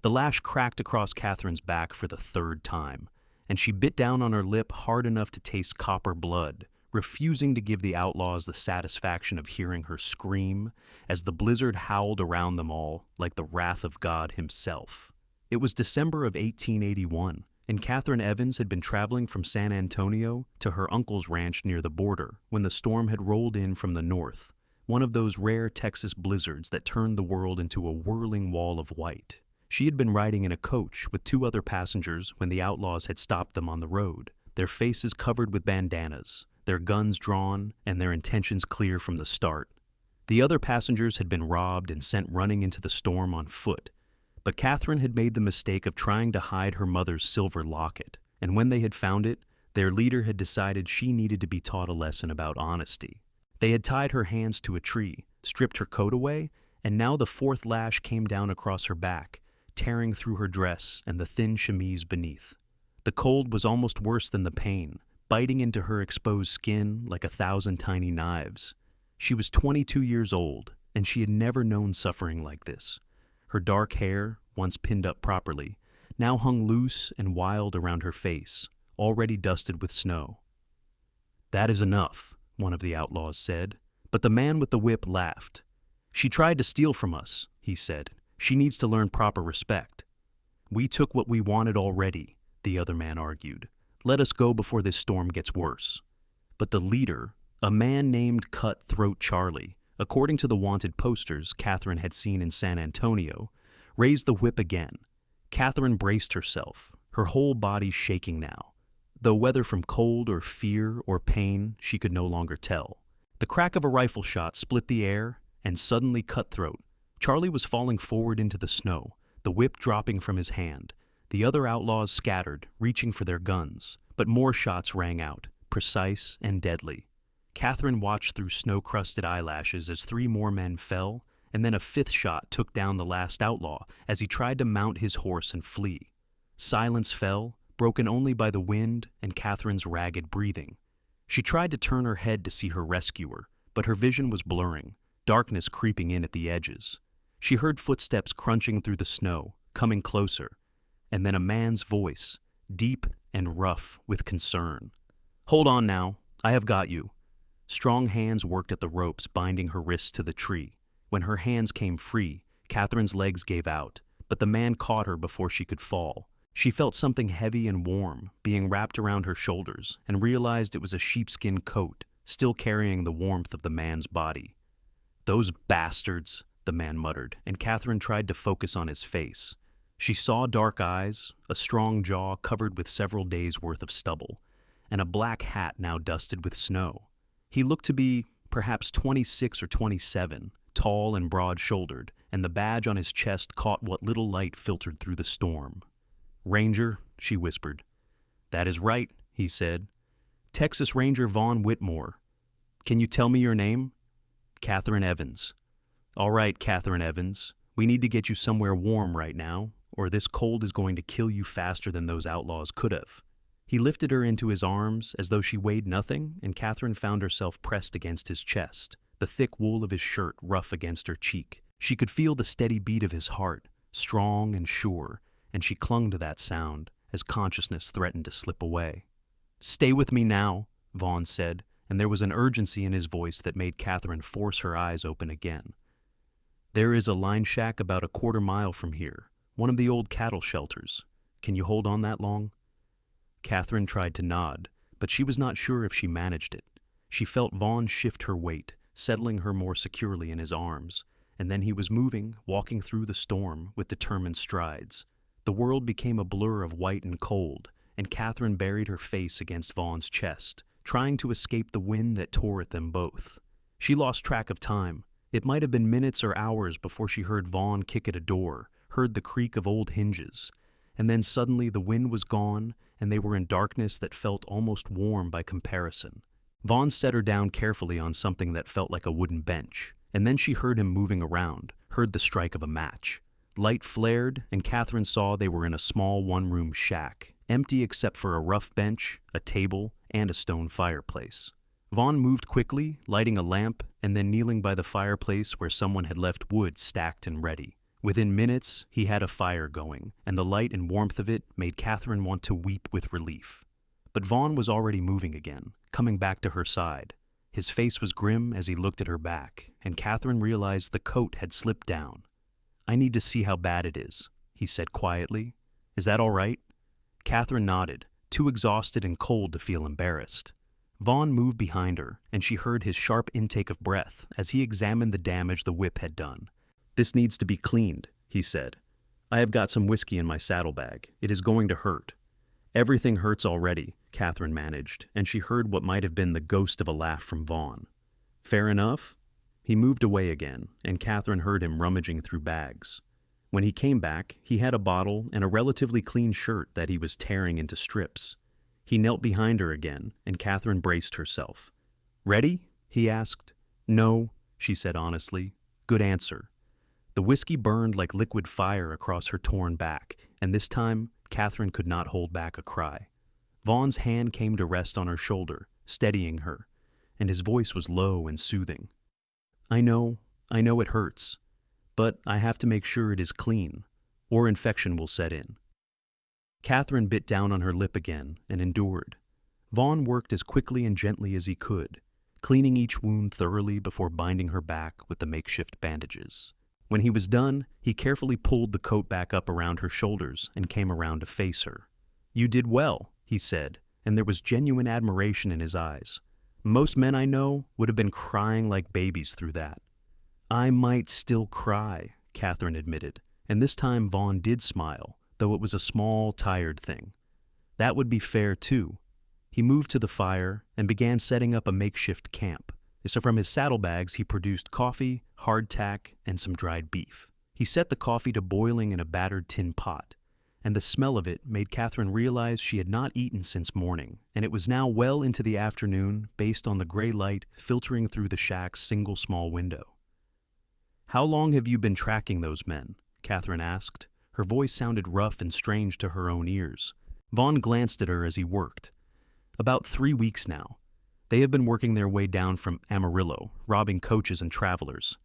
The lash cracked across Catherine's back for the third time, and she bit down on her lip hard enough to taste copper blood, refusing to give the outlaws the satisfaction of hearing her scream as the blizzard howled around them all like the wrath of God himself. It was December of 1881, and Catherine Evans had been traveling from San Antonio to her uncle's ranch near the border when the storm had rolled in from the north, one of those rare Texas blizzards that turned the world into a whirling wall of white. She had been riding in a coach with two other passengers when the outlaws had stopped them on the road, their faces covered with bandanas, their guns drawn, and their intentions clear from the start. The other passengers had been robbed and sent running into the storm on foot, but Catherine had made the mistake of trying to hide her mother's silver locket, and when they had found it, their leader had decided she needed to be taught a lesson about honesty. They had tied her hands to a tree, stripped her coat away, and now the fourth lash came down across her back, tearing through her dress and the thin chemise beneath. The cold was almost worse than the pain, biting into her exposed skin like 1,000 tiny knives. She was 22 years old, and she had never known suffering like this. Her dark hair, once pinned up properly, now hung loose and wild around her face, already dusted with snow. "That is enough," one of the outlaws said, but the man with the whip laughed. "She tried to steal from us," he said. "She needs to learn proper respect." "We took what we wanted already," the other man argued. "Let us go before this storm gets worse." But the leader, a man named Cutthroat Charlie, according to the wanted posters Catherine had seen in San Antonio, raised the whip again. Catherine braced herself, her whole body shaking now, though whether from cold or fear or pain she could no longer tell. The crack of a rifle shot split the air, and suddenly Cutthroat, Charlie was falling forward into the snow, the whip dropping from his hand. The other outlaws scattered, reaching for their guns, but more shots rang out, precise and deadly. Catherine watched through snow-crusted eyelashes as 3 more men fell, and then a 5th shot took down the last outlaw as he tried to mount his horse and flee. Silence fell, broken only by the wind and Catherine's ragged breathing. She tried to turn her head to see her rescuer, but her vision was blurring, darkness creeping in at the edges. She heard footsteps crunching through the snow, coming closer, and then a man's voice, deep and rough with concern. "Hold on now, I have got you." Strong hands worked at the ropes binding her wrists to the tree. When her hands came free, Catherine's legs gave out, but the man caught her before she could fall. She felt something heavy and warm being wrapped around her shoulders and realized it was a sheepskin coat, still carrying the warmth of the man's body. "Those bastards," the man muttered, and Catherine tried to focus on his face. She saw dark eyes, a strong jaw covered with several days' worth of stubble, and a black hat now dusted with snow. He looked to be perhaps 26 or 27, tall and broad-shouldered, and the badge on his chest caught what little light filtered through the storm. "Ranger," she whispered. "That is right," he said. "Texas Ranger Vaughn Whitmore. Can you tell me your name?" "Catherine Evans." "All right, Catherine Evans. We need to get you somewhere warm right now, or this cold is going to kill you faster than those outlaws could have." He lifted her into his arms as though she weighed nothing, and Catherine found herself pressed against his chest, the thick wool of his shirt rough against her cheek. She could feel the steady beat of his heart, strong and sure, and she clung to that sound as consciousness threatened to slip away. "Stay with me now," Vaughn said, and there was an urgency in his voice that made Catherine force her eyes open again. "There is a line shack about a 1/4 mile from here, one of the old cattle shelters. Can you hold on that long?" Catherine tried to nod, but she was not sure if she managed it. She felt Vaughn shift her weight, settling her more securely in his arms, and then he was moving, walking through the storm with determined strides. The world became a blur of white and cold, and Catherine buried her face against Vaughn's chest, trying to escape the wind that tore at them both. She lost track of time. It might have been minutes or hours before she heard Vaughn kick at a door, heard the creak of old hinges, and then suddenly the wind was gone and they were in darkness that felt almost warm by comparison. Vaughn set her down carefully on something that felt like a wooden bench, and then she heard him moving around, heard the strike of a match. Light flared, and Catherine saw they were in a small one-room shack, empty except for a rough bench, a table, and a stone fireplace. Vaughn moved quickly, lighting a lamp, and then kneeling by the fireplace where someone had left wood stacked and ready. Within minutes, he had a fire going, and the light and warmth of it made Catherine want to weep with relief. But Vaughn was already moving again, coming back to her side. His face was grim as he looked at her back, and Catherine realized the coat had slipped down. "I need to see how bad it is," he said quietly. "Is that all right?" Catherine nodded, too exhausted and cold to feel embarrassed. Vaughn moved behind her, and she heard his sharp intake of breath as he examined the damage the whip had done. "This needs to be cleaned," he said. "I have got some whiskey in my saddlebag. It is going to hurt." "Everything hurts already," Catherine managed, and she heard what might have been the ghost of a laugh from Vaughn. "Fair enough?" He moved away again, and Catherine heard him rummaging through bags. When he came back, he had a bottle and a relatively clean shirt that he was tearing into strips. He knelt behind her again, and Catherine braced herself. "Ready?" he asked. "No," she said honestly. "Good answer." The whiskey burned like liquid fire across her torn back, and this time, Catherine could not hold back a cry. Vaughn's hand came to rest on her shoulder, steadying her, and his voice was low and soothing. I know it hurts, but I have to make sure it is clean, or infection will set in." Catherine bit down on her lip again and endured. Vaughn worked as quickly and gently as he could, cleaning each wound thoroughly before binding her back with the makeshift bandages. When he was done, he carefully pulled the coat back up around her shoulders and came around to face her. "You did well," he said, and there was genuine admiration in his eyes. "Most men I know would have been crying like babies through that." "I might still cry," Catherine admitted, and this time Vaughn did smile, though it was a small, tired thing. That would be fair, too. He moved to the fire and began setting up a makeshift camp. So from his saddlebags, he produced coffee, hardtack, and some dried beef. He set the coffee to boiling in a battered tin pot, and the smell of it made Catherine realize she had not eaten since morning, and it was now well into the afternoon based on the gray light filtering through the shack's single small window. "How long have you been tracking those men?" Catherine asked. Her voice sounded rough and strange to her own ears. Vaughn glanced at her as he worked. "About 3 weeks now. They have been working their way down from Amarillo, robbing coaches and travelers.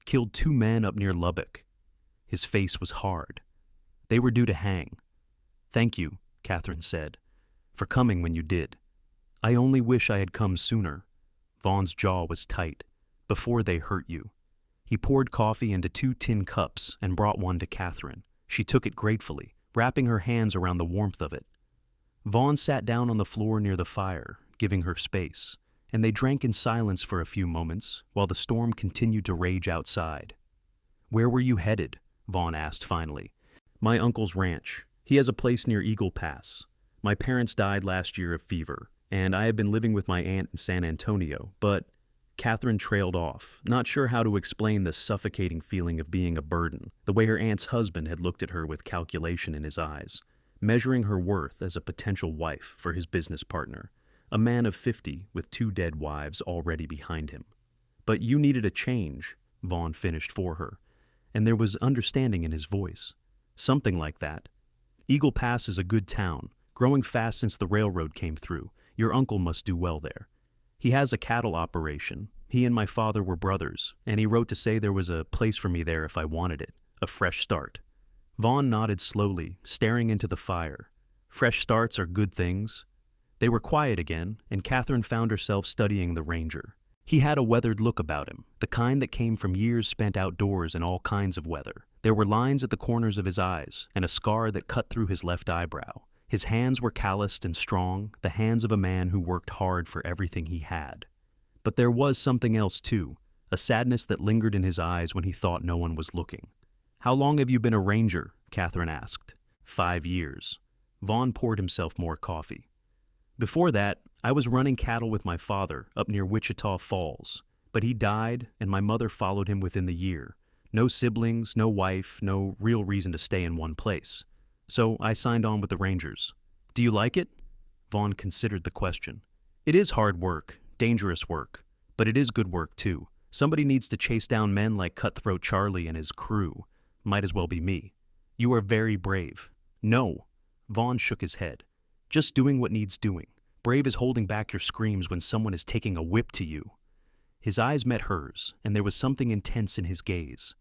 Killed 2 men up near Lubbock." His face was hard. "They were due to hang." "Thank you," Catherine said, "for coming when you did. I only wish I had come sooner." Vaughn's jaw was tight. "Before they hurt you." He poured coffee into 2 tin cups and brought one to Catherine. She took it gratefully, wrapping her hands around the warmth of it. Vaughn sat down on the floor near the fire, giving her space, and they drank in silence for a few moments while the storm continued to rage outside. "Where were you headed?" Vaughn asked finally. "My uncle's ranch. He has a place near Eagle Pass. My parents died last year of fever, and I have been living with my aunt in San Antonio, but..." Catherine trailed off, not sure how to explain the suffocating feeling of being a burden, the way her aunt's husband had looked at her with calculation in his eyes, measuring her worth as a potential wife for his business partner, a man of 50 with 2 dead wives already behind him. "But you needed a change," Vaughn finished for her, and there was understanding in his voice. "Something like that. Eagle Pass is a good town, growing fast since the railroad came through. Your uncle must do well there. He has a cattle operation. He and my father were brothers, and he wrote to say there was a place for me there if I wanted it, a fresh start." Vaughn nodded slowly, staring into the fire. Fresh starts are good things. They were quiet again, and Catherine found herself studying the Ranger. He had a weathered look about him, the kind that came from years spent outdoors in all kinds of weather. There were lines at the corners of his eyes, and a scar that cut through his left eyebrow. His hands were calloused and strong, the hands of a man who worked hard for everything he had. But there was something else too, a sadness that lingered in his eyes when he thought no one was looking. "How long have you been a ranger?" Catherine asked. 5 years. Vaughn poured himself more coffee. "Before that, I was running cattle with my father up near Wichita Falls, but he died and my mother followed him within the year. No siblings, no wife, no real reason to stay in one place. So I signed on with the Rangers." "Do you like it?" Vaughn considered the question. "It is hard work, dangerous work, but it is good work too. Somebody needs to chase down men like Cutthroat Charlie and his crew. Might as well be me." "You are very brave." "No." Vaughn shook his head. "Just doing what needs doing. Brave is holding back your screams when someone is taking a whip to you." His eyes met hers, and there was something intense in his gaze.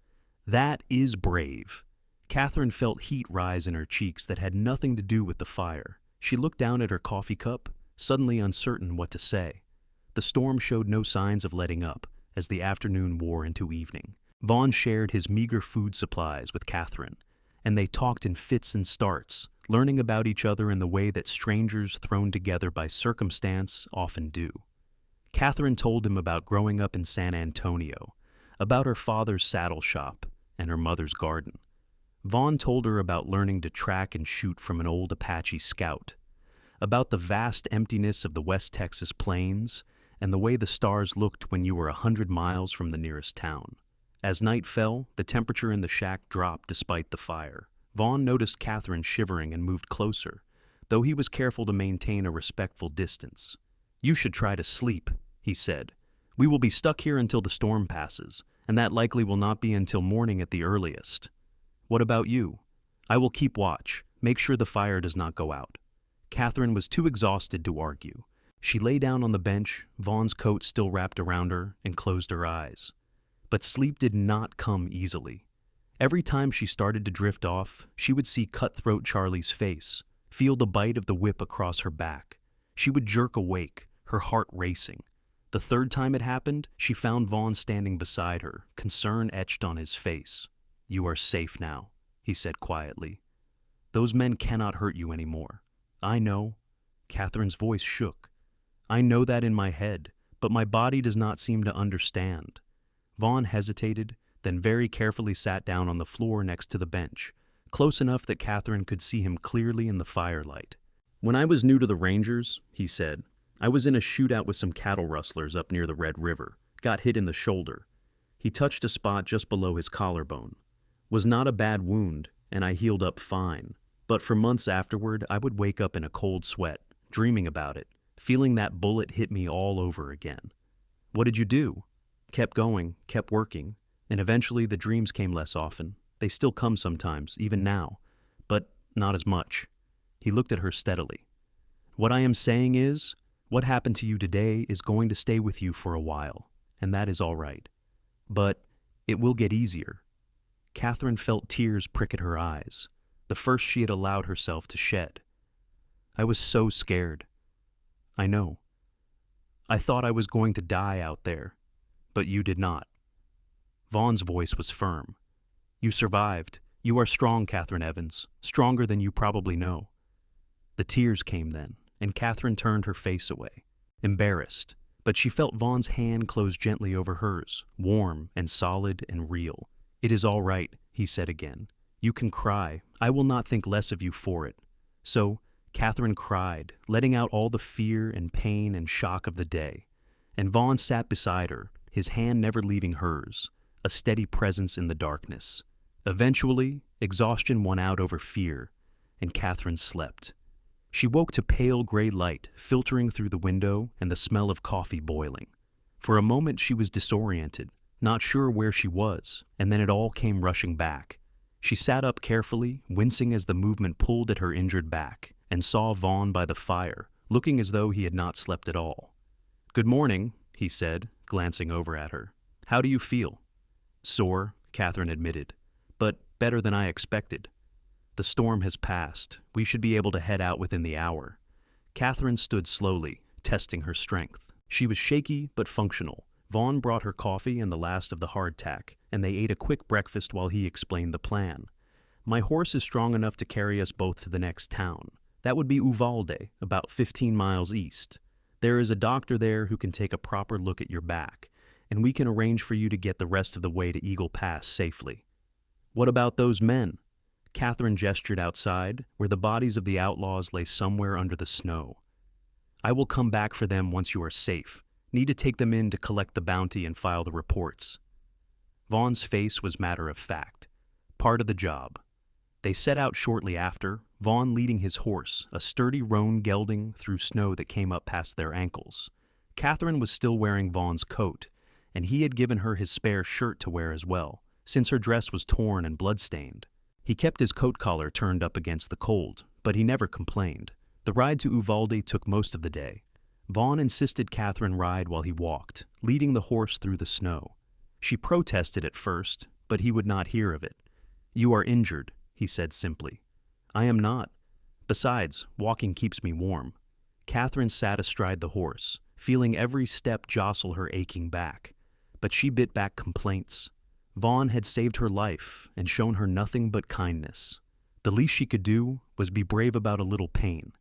That is brave. Catherine felt heat rise in her cheeks that had nothing to do with the fire. She looked down at her coffee cup, suddenly uncertain what to say. The storm showed no signs of letting up as the afternoon wore into evening. Vaughn shared his meager food supplies with Catherine, and they talked in fits and starts, learning about each other in the way that strangers thrown together by circumstance often do. Catherine told him about growing up in San Antonio, about her father's saddle shop and her mother's garden. Vaughn told her about learning to track and shoot from an old Apache Scout, about the vast emptiness of the West Texas plains and the way the stars looked when you were 100 miles from the nearest town. As night fell, the temperature in the shack dropped despite the fire. Vaughn noticed Catherine shivering and moved closer, though he was careful to maintain a respectful distance. "You should try to sleep," he said. "We will be stuck here until the storm passes, and that likely will not be until morning at the earliest. What about you? I will keep watch, make sure the fire does not go out." Catherine was too exhausted to argue. She lay down on the bench, Vaughn's coat still wrapped around her, and closed her eyes. But sleep did not come easily. Every time she started to drift off, she would see Cutthroat Charlie's face, feel the bite of the whip across her back. She would jerk awake, her heart racing. The third time it happened, she found Vaughn standing beside her, concern etched on his face. "You are safe now," he said quietly. "Those men cannot hurt you anymore." "I know." Catherine's voice shook. "I know that in my head, but my body does not seem to understand." Vaughn hesitated, then very carefully sat down on the floor next to the bench, close enough that Catherine could see him clearly in the firelight. "When I was new to the Rangers," he said, "I was in a shootout with some cattle rustlers up near the Red River. Got hit in the shoulder." He touched a spot just below his collarbone. "Was not a bad wound, and I healed up fine. But for months afterward, I would wake up in a cold sweat, dreaming about it, feeling that bullet hit me all over again." "What did you do?" "Kept going, kept working, and eventually the dreams came less often. They still come sometimes, even now, but not as much." He looked at her steadily. "What I am saying is, what happened to you today is going to stay with you for a while, and that is all right. But it will get easier." Catherine felt tears prick at her eyes, the first she had allowed herself to shed. "I was so scared." "I know. I thought I was going to die out there, but you did not." Vaughn's voice was firm. "You survived. You are strong, Catherine Evans, stronger than you probably know." The tears came then, and Catherine turned her face away, embarrassed, but she felt Vaughn's hand close gently over hers, warm and solid and real. "It is all right," he said again. "You can cry. I will not think less of you for it." So Catherine cried, letting out all the fear and pain and shock of the day, and Vaughn sat beside her, his hand never leaving hers, a steady presence in the darkness. Eventually, exhaustion won out over fear, and Catherine slept. She woke to pale gray light filtering through the window and the smell of coffee boiling. For a moment she was disoriented, not sure where she was, and then it all came rushing back. She sat up carefully, wincing as the movement pulled at her injured back, and saw Vaughn by the fire, looking as though he had not slept at all. "Good morning," he said, glancing over at her. "How do you feel?" "Sore," Catherine admitted, "but better than I expected." "The storm has passed. We should be able to head out within the hour." Catherine stood slowly, testing her strength. She was shaky but functional. Vaughn brought her coffee and the last of the hardtack, and they ate a quick breakfast while he explained the plan. "My horse is strong enough to carry us both to the next town. That would be Uvalde, about 15 miles east. There is a doctor there who can take a proper look at your back, and we can arrange for you to get the rest of the way to Eagle Pass safely." "What about those men?" Catherine gestured outside, where the bodies of the outlaws lay somewhere under the snow. "I will come back for them once you are safe. Need to take them in to collect the bounty and file the reports." Vaughn's face was matter of fact. Part of the job. They set out shortly after, Vaughn leading his horse, a sturdy roan gelding, through snow that came up past their ankles. Catherine was still wearing Vaughn's coat, and he had given her his spare shirt to wear as well, since her dress was torn and blood-stained. He kept his coat collar turned up against the cold, but he never complained. The ride to Uvalde took most of the day. Vaughn insisted Catherine ride while he walked, leading the horse through the snow. She protested at first, but he would not hear of it. "You are injured," he said simply. "I am not. Besides, walking keeps me warm." Catherine sat astride the horse, feeling every step jostle her aching back. But she bit back complaints. Vaughn had saved her life and shown her nothing but kindness. The least she could do was be brave about a little pain.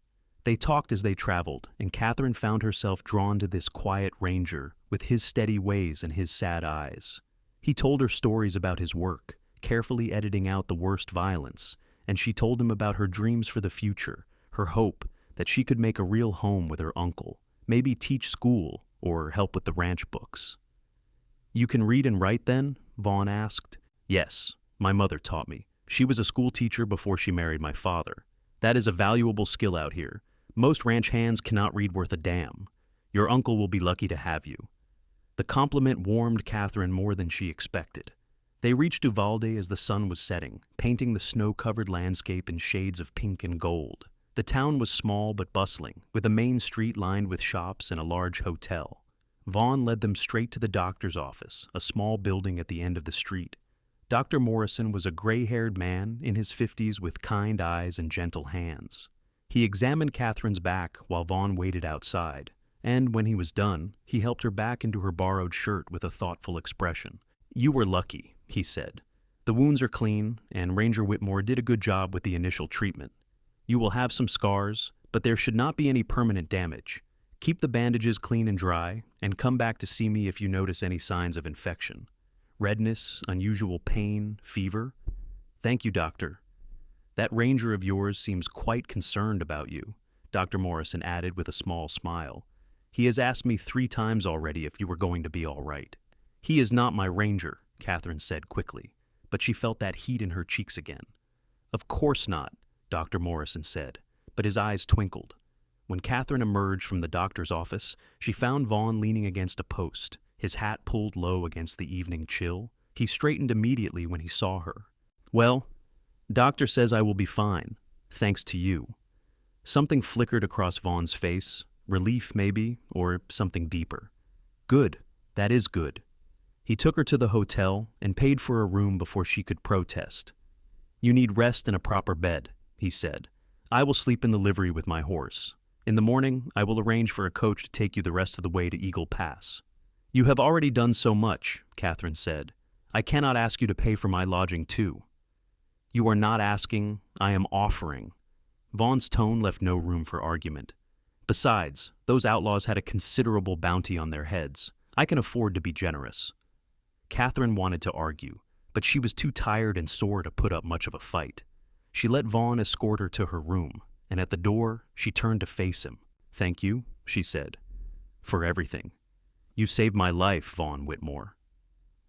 They talked as they traveled, and Catherine found herself drawn to this quiet ranger with his steady ways and his sad eyes. He told her stories about his work, carefully editing out the worst violence, and she told him about her dreams for the future, her hope that she could make a real home with her uncle, maybe teach school or help with the ranch books. "You can read and write then?" Vaughn asked. "Yes, my mother taught me. She was a school teacher before she married my father. That is a valuable skill out here. Most ranch hands cannot read worth a damn. Your uncle will be lucky to have you." The compliment warmed Catherine more than she expected. They reached Uvalde as the sun was setting, painting the snow-covered landscape in shades of pink and gold. The town was small but bustling, with a main street lined with shops and a large hotel. Vaughn led them straight to the doctor's office, a small building at the end of the street. Dr. Morrison was a gray-haired man in his 50s with kind eyes and gentle hands. He examined Catherine's back while Vaughn waited outside, and when he was done, he helped her back into her borrowed shirt with a thoughtful expression. "You were lucky," he said. "The wounds are clean, and Ranger Whitmore did a good job with the initial treatment. You will have some scars, but there should not be any permanent damage. Keep the bandages clean and dry, and come back to see me if you notice any signs of infection. Redness, unusual pain, fever?" "Thank you, doctor. That ranger of yours seems quite concerned about you," Dr. Morrison added with a small smile. "He has asked me 3 times already if you were going to be all right." "He is not my ranger," Catherine said quickly, but she felt that heat in her cheeks again. "Of course not," Dr. Morrison said, but his eyes twinkled. When Catherine emerged from the doctor's office, she found Vaughn leaning against a post, his hat pulled low against the evening chill. He straightened immediately when he saw her. "Well, doctor says I will be fine, thanks to you." Something flickered across Vaughn's face, relief maybe, or something deeper. "Good, that is good." He took her to the hotel and paid for a room before she could protest. "You need rest and a proper bed," he said. "I will sleep in the livery with my horse. In the morning, I will arrange for a coach to take you the rest of the way to Eagle Pass." "You have already done so much," Catherine said. "I cannot ask you to pay for my lodging too." "You are not asking, I am offering." Vaughn's tone left no room for argument. "Besides, those outlaws had a considerable bounty on their heads. I can afford to be generous." Catherine wanted to argue, but she was too tired and sore to put up much of a fight. She let Vaughn escort her to her room, and at the door, she turned to face him. "Thank you," she said, "for everything. You saved my life, Vaughn Whitmore."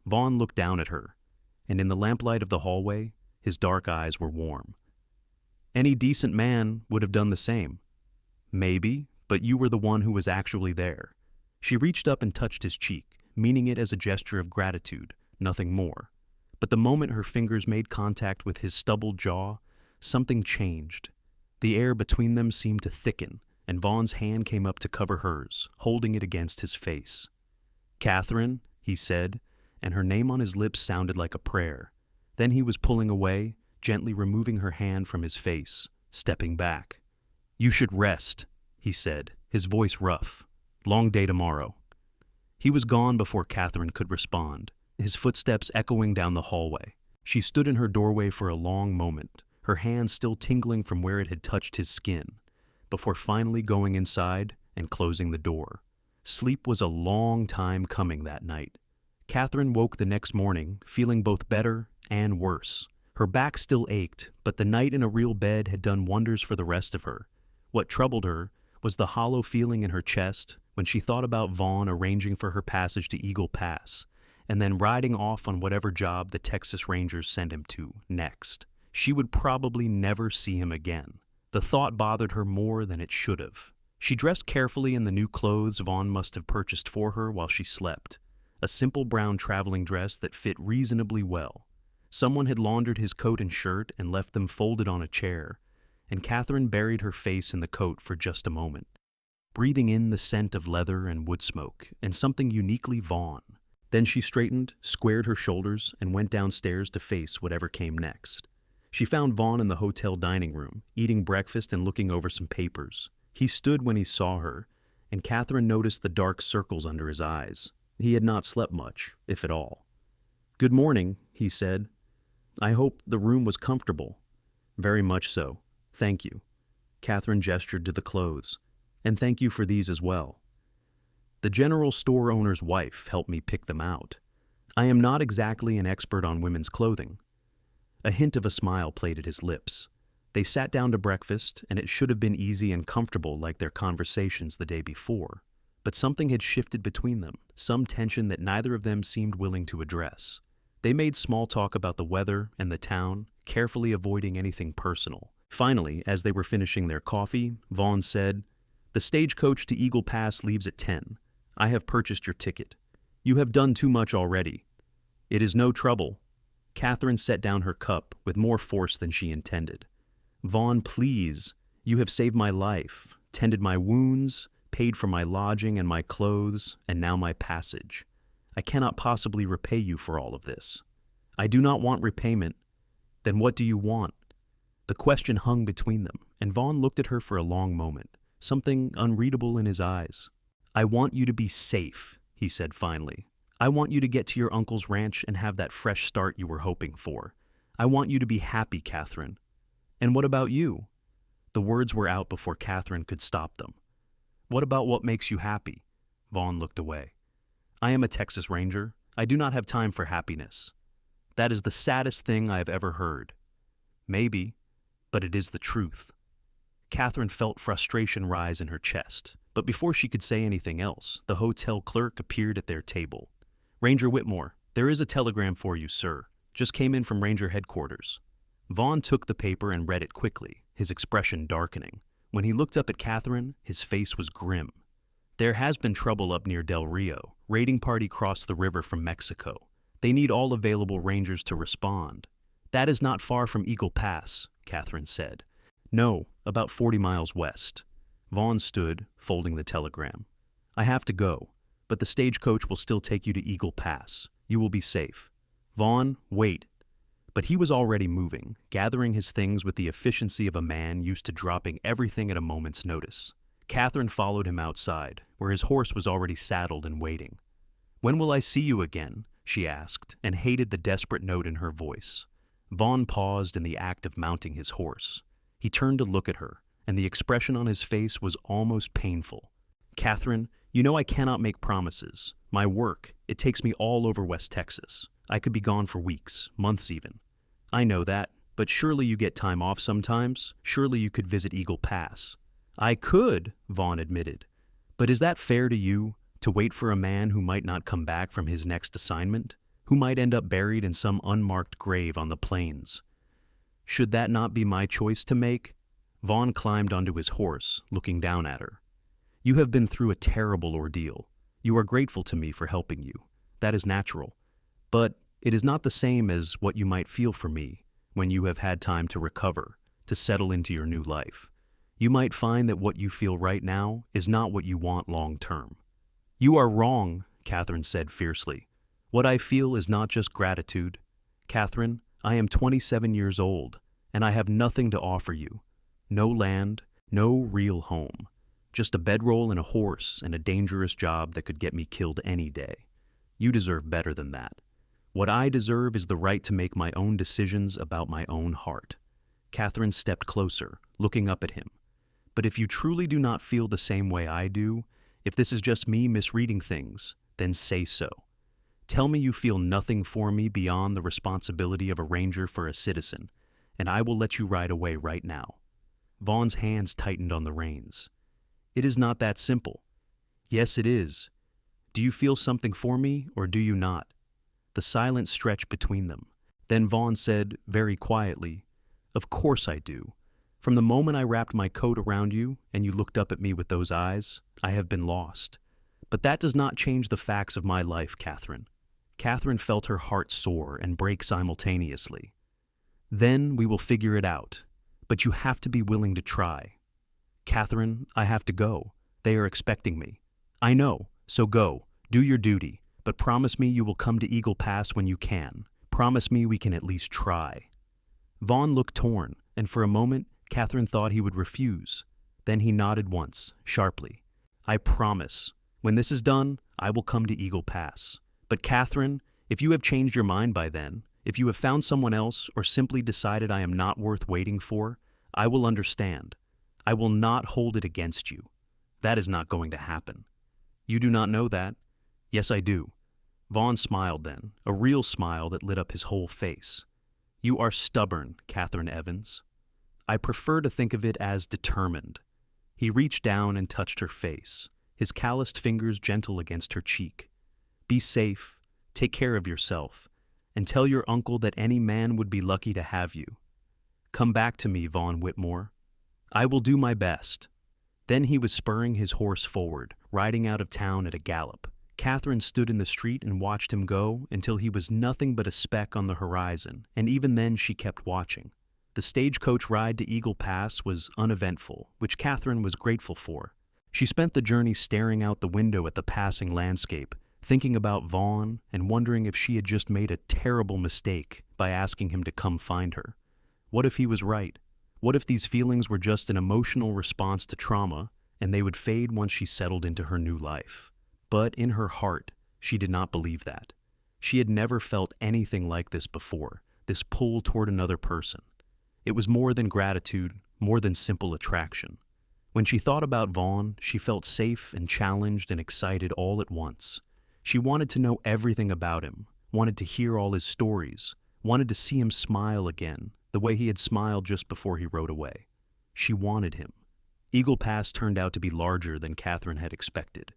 Vaughn looked down at her, and in the lamplight of the hallway, his dark eyes were warm. "Any decent man would have done the same." "Maybe, but you were the one who was actually there." She reached up and touched his cheek, meaning it as a gesture of gratitude, nothing more. But the moment her fingers made contact with his stubbled jaw, something changed. The air between them seemed to thicken, and Vaughn's hand came up to cover hers, holding it against his face. "Catherine," he said, and her name on his lips sounded like a prayer. Then he was pulling away, gently removing her hand from his face, stepping back. "You should rest," he said, his voice rough. "Long day tomorrow." He was gone before Catherine could respond, his footsteps echoing down the hallway. She stood in her doorway for a long moment, her hand still tingling from where it had touched his skin, before finally going inside and closing the door. Sleep was a long time coming that night. Catherine woke the next morning, feeling both better and worse. Her back still ached, but the night in a real bed had done wonders for the rest of her. What troubled her was the hollow feeling in her chest when she thought about Vaughn arranging for her passage to Eagle Pass, and then riding off on whatever job the Texas Rangers sent him to next. She would probably never see him again. The thought bothered her more than it should have. She dressed carefully in the new clothes Vaughn must have purchased for her while she slept, a simple brown traveling dress that fit reasonably well. Someone had laundered his coat and shirt and left them folded on a chair, and Catherine buried her face in the coat for just a moment, breathing in the scent of leather and wood smoke and something uniquely Vaughn. Then she straightened, squared her shoulders, and went downstairs to face whatever came next. She found Vaughn in the hotel dining room, eating breakfast and looking over some papers. He stood when he saw her, and Catherine noticed the dark circles under his eyes. He had not slept much, if at all. "Good morning," he said. "I hope the room was comfortable." "Very much so. Thank you." Catherine gestured to the clothes. "And thank you for these as well. The general store owner's wife helped me pick them out. I am not exactly an expert on women's clothing." A hint of a smile played at his lips. They sat down to breakfast, and it should have been easy and comfortable like their conversations the day before. But something had shifted between them, some tension that neither of them seemed willing to address. They made small talk about the weather and the town, carefully avoiding anything personal. Finally, as they were finishing their coffee, Vaughn said, "The stagecoach to Eagle Pass leaves at 10. I have purchased your ticket. You have done too much already." "It is no trouble." Catherine set down her cup with more force than she intended. "Vaughn, please. You have saved my life, tended my wounds, paid for my lodging and my clothes, and now my passage. I cannot possibly repay you for all of this." "I do not want repayment." "Then what do you want?" The question hung between them, and Vaughn looked at her for a long moment, something unreadable in his eyes. "I want you to be safe," he said finally. "I want you to get to your uncle's ranch and have that fresh start you were hoping for. I want you to be happy, Catherine." "And what about you?" The words were out before Catherine could stop them. "What about what makes you happy?" Vaughn looked away. "I am a Texas Ranger. I do not have time for happiness." "That is the saddest thing I have ever heard." "Maybe, but it is the truth." Catherine felt frustration rise in her chest, but before she could say anything else, the hotel clerk appeared at their table. "Ranger Whitmore, there is a telegram for you, sir. Just came in from Ranger headquarters." Vaughn took the paper and read it quickly, his expression darkening. When he looked up at Catherine, his face was grim. "There has been trouble up near Del Rio. Raiding party crossed the river from Mexico. They need all available Rangers to respond." "That is not far from Eagle Pass," Catherine said. "No, about 40 miles west." Vaughn stood, folding the telegram. "I have to go, but the stagecoach will still take you to Eagle Pass. You will be safe." "Vaughn, wait." But he was already moving, gathering his things with the efficiency of a man used to dropping everything at a moment's notice. Catherine followed him outside, where his horse was already saddled and waiting. "When will I see you again?" she asked, and hated the desperate note in her voice. Vaughn paused in the act of mounting his horse. He turned to look at her, and the expression on his face was almost painful. "Catherine, you know I cannot make promises. My work, it takes me all over West Texas. I could be gone for weeks, months even." "I know that, but surely you get time off sometimes. Surely you could visit Eagle Pass." "I could," Vaughn admitted. "But is that fair to you, to wait for a man who might not come back from his next assignment, who might end up buried in some unmarked grave on the plains? Should that not be my choice to make?" Vaughn climbed onto his horse, looking down at her. "You have been through a terrible ordeal. You are grateful to me for helping you. That is natural. But it is not the same as what you might feel for me when you have had time to recover, to settle into your new life. You might find that what you feel right now is not what you want long term." "You are wrong," Catherine said fiercely. "What I feel is not just gratitude. Catherine, I am 27 years old, and I have nothing to offer you. No land, no real home. Just a bedroll and a horse and a dangerous job that could get me killed any day. You deserve better than that. What I deserve is the right to make my own decisions about my own heart." Catherine stepped closer, looking up at him. "But if you truly do not feel the same way I do, if this is just me misreading things, then say so. Tell me you feel nothing for me beyond the responsibility of a ranger for a citizen, and I will let you ride away right now." Vaughn's hands tightened on the reins. "It is not that simple." "Yes, it is. Do you feel something for me, or do you not?" The silence stretched between them. Then Vaughn said, very quietly, "Of course I do. From the moment I wrapped my coat around you and you looked up at me with those eyes, I have been lost. But that does not change the facts of my life, Catherine." Catherine felt her heart soar and break simultaneously. "Then we will figure it out. But you have to be willing to try." "Catherine, I have to go. They are expecting me." "I know, so go. Do your duty. but promise me you will come to Eagle Pass when you can. Promise me we can at least try." Vaughn looked torn, and for a moment, Catherine thought he would refuse. Then he nodded once, sharply. "I promise. When this is done, I will come to Eagle Pass. But Catherine, if you have changed your mind by then, if you have found someone else or simply decided I am not worth waiting for, I will understand. I will not hold it against you. That is not going to happen." "You do not know that." "Yes, I do." Vaughn smiled then, a real smile that lit up his whole face. "You are stubborn, Catherine Evans." "I prefer to think of it as determined." He reached down and touched her face, his calloused fingers gentle against her cheek. "Be safe, take care of yourself, and tell your uncle that any man would be lucky to have you. Come back to me, Vaughn Whitmore. I will do my best." Then he was spurring his horse forward, riding out of town at a gallop. Catherine stood in the street and watched him go until he was nothing but a speck on the horizon, and even then she kept watching. The stagecoach ride to Eagle Pass was uneventful, which Catherine was grateful for. She spent the journey staring out the window at the passing landscape, thinking about Vaughn and wondering if she had just made a terrible mistake by asking him to come find her. What if he was right? What if these feelings were just an emotional response to trauma, and they would fade once she settled into her new life? But in her heart, she did not believe that. She had never felt anything like this before, this pull toward another person. It was more than gratitude, more than simple attraction. When she thought about Vaughn, she felt safe and challenged and excited all at once. She wanted to know everything about him, wanted to hear all his stories, wanted to see him smile again, the way he had smiled just before he rode away. She wanted him. Eagle Pass turned out to be larger than Catherine had expected.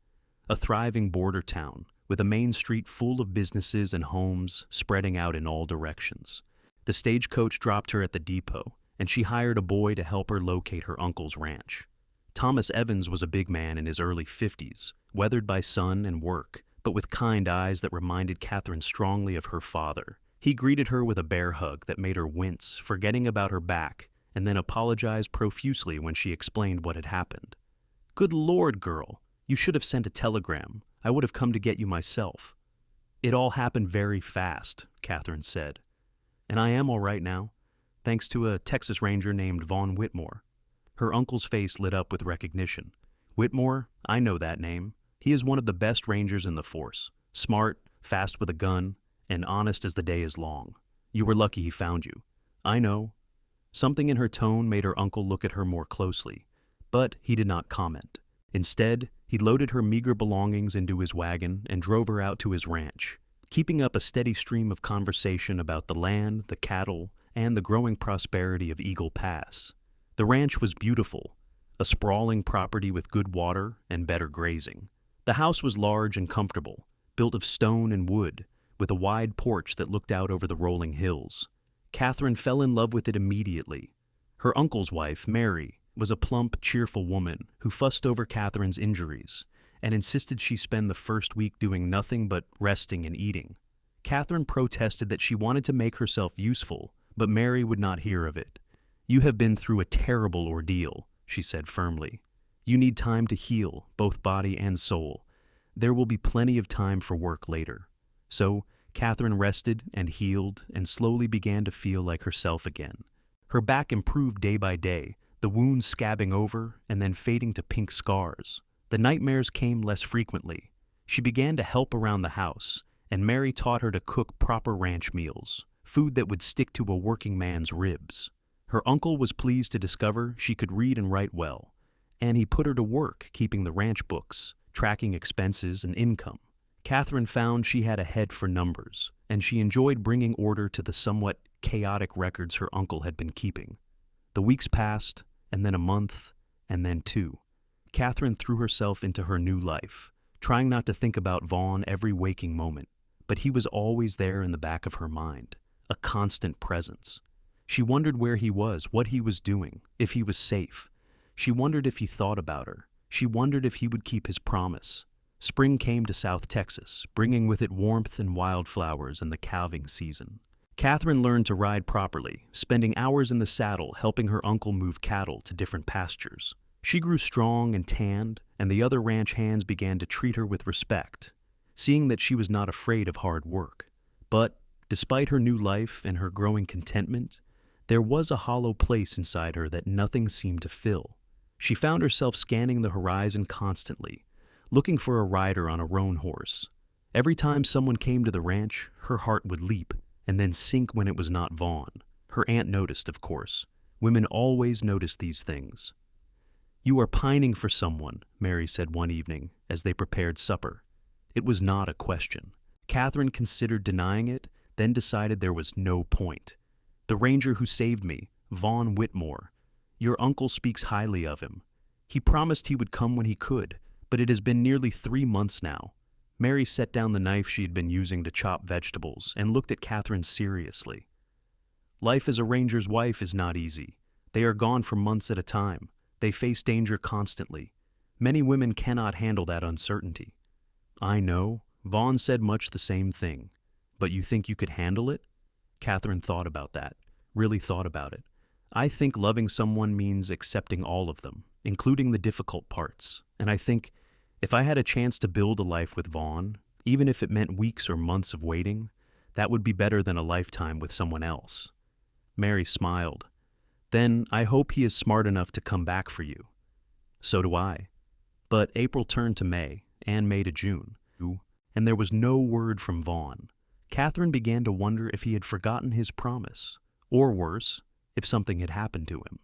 A thriving border town, with a main street full of businesses and homes spreading out in all directions. The stagecoach dropped her at the depot, and she hired a boy to help her locate her uncle's ranch. Thomas Evans was a big man in his early 50s, weathered by sun and work, but with kind eyes that reminded Catherine strongly of her father. He greeted her with a bear hug that made her wince, forgetting about her back, and then apologized profusely when she explained what had happened. "Good Lord, girl, you should have sent a telegram. I would have come to get you myself." "It all happened very fast," Catherine said. "And I am all right now, thanks to a Texas Ranger named Vaughn Whitmore." Her uncle's face lit up with recognition. "Whitmore? I know that name. He is one of the best rangers in the force. Smart, fast with a gun, and honest as the day is long. You were lucky he found you." "I know." Something in her tone made her uncle look at her more closely, but he did not comment. Instead, he loaded her meager belongings into his wagon and drove her out to his ranch, keeping up a steady stream of conversation about the land, the cattle, and the growing prosperity of Eagle Pass. The ranch was beautiful, a sprawling property with good water and better grazing. The house was large and comfortable, built of stone and wood, with a wide porch that looked out over the rolling hills. Catherine fell in love with it immediately. Her uncle's wife, Mary, was a plump, cheerful woman who fussed over Catherine's injuries and insisted she spend the first week doing nothing but resting and eating. Catherine protested that she wanted to make herself useful, but Mary would not hear of it. "You have been through a terrible ordeal," she said firmly. "You need time to heal, both body and soul. There will be plenty of time for work later." So Catherine rested and healed and slowly began to feel like herself again. Her back improved day by day, the wounds scabbing over and then fading to pink scars. The nightmares came less frequently. She began to help around the house, and Mary taught her to cook proper ranch meals, food that would stick to a working man's ribs. Her uncle was pleased to discover she could read and write well, and he put her to work keeping the ranch books, tracking expenses and income. Catherine found she had a head for numbers, and she enjoyed bringing order to the somewhat chaotic records her uncle had been keeping. The weeks passed, and then a month, and then two. Catherine threw herself into her new life, trying not to think about Vaughn every waking moment, but he was always there in the back of her mind, a constant presence. She wondered where he was, what he was doing, if he was safe. She wondered if he thought about her. She wondered if he would keep his promise. Spring came to South Texas, bringing with it warmth and wildflowers and the calving season. Catherine learned to ride properly, spending hours in the saddle helping her uncle move cattle to different pastures. She grew strong and tanned, and the other ranch hands began to treat her with respect. seeing that she was not afraid of hard work. But, despite her new life and her growing contentment, there was a hollow place inside her that nothing seemed to fill. She found herself scanning the horizon constantly, looking for a rider on a roan horse. Every time someone came to the ranch, her heart would leap and then sink when it was not Vaughn. Her aunt noticed, of course. Women always notice these things. "You are pining for someone," Mary said one evening as they prepared supper. It was not a question. Catherine considered denying it, then decided there was no point. "The ranger who saved me, Vaughn Whitmore. Your uncle speaks highly of him. He promised he would come when he could, but it has been nearly 3 months now." Mary set down the knife she had been using to chop vegetables and looked at Catherine seriously. "Life as a ranger's wife is not easy. They are gone for months at a time. They face danger constantly. Many women cannot handle that uncertainty." "I know." Vaughn said much the same thing. "But you think you could handle it?" Catherine thought about that, really thought about it. "I think loving someone means accepting all of them, including the difficult parts. And I think if I had a chance to build a life with Vaughn, even if it meant weeks or months of waiting, that would be better than a lifetime with someone else." Mary smiled. "Then I hope he is smart enough to come back for you." "So do I." But April turned to May, and May to June, and there was no word from Vaughn. Catherine began to wonder if he had forgotten his promise, or worse, if something had happened to him.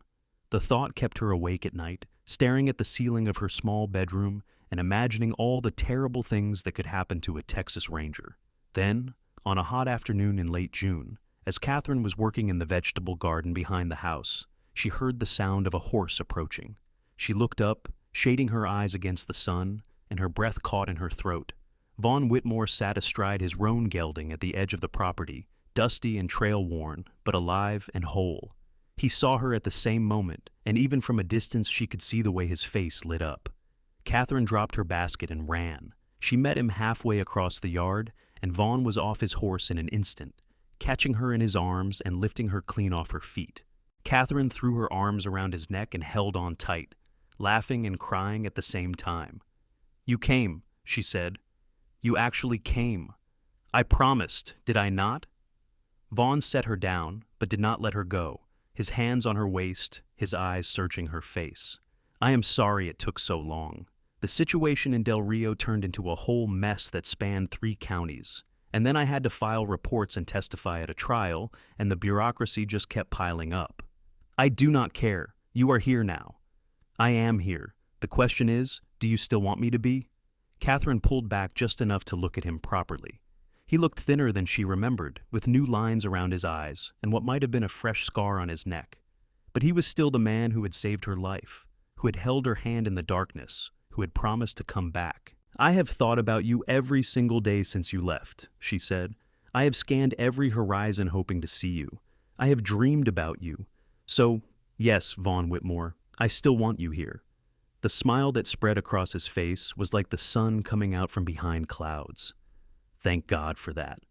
The thought kept her awake at night, staring at the ceiling of her small bedroom and imagining all the terrible things that could happen to a Texas Ranger. Then, on a hot afternoon in late June, as Catherine was working in the vegetable garden behind the house, she heard the sound of a horse approaching. She looked up, shading her eyes against the sun, and her breath caught in her throat. Vaughn Whitmore sat astride his roan gelding at the edge of the property, dusty and trail-worn, but alive and whole. He saw her at the same moment, and even from a distance she could see the way his face lit up. Catherine dropped her basket and ran. She met him halfway across the yard, and Vaughn was off his horse in an instant, catching her in his arms and lifting her clean off her feet. Catherine threw her arms around his neck and held on tight, laughing and crying at the same time. "You came," she said. "You actually came. I promised, did I not?" Vaughn set her down, but did not let her go, his hands on her waist, his eyes searching her face. "I am sorry it took so long. The situation in Del Rio turned into a whole mess that spanned 3 counties, and then I had to file reports and testify at a trial, and the bureaucracy just kept piling up. I do not care. You are here now." "I am here. The question is, do you still want me to be?" Catherine pulled back just enough to look at him properly. He looked thinner than she remembered, with new lines around his eyes and what might have been a fresh scar on his neck. But he was still the man who had saved her life, who had held her hand in the darkness, who had promised to come back. "I have thought about you every single day since you left," she said. "I have scanned every horizon hoping to see you. I have dreamed about you. So, yes, Vaughn Whitmore, I still want you here." The smile that spread across his face was like the sun coming out from behind clouds. Thank God for that.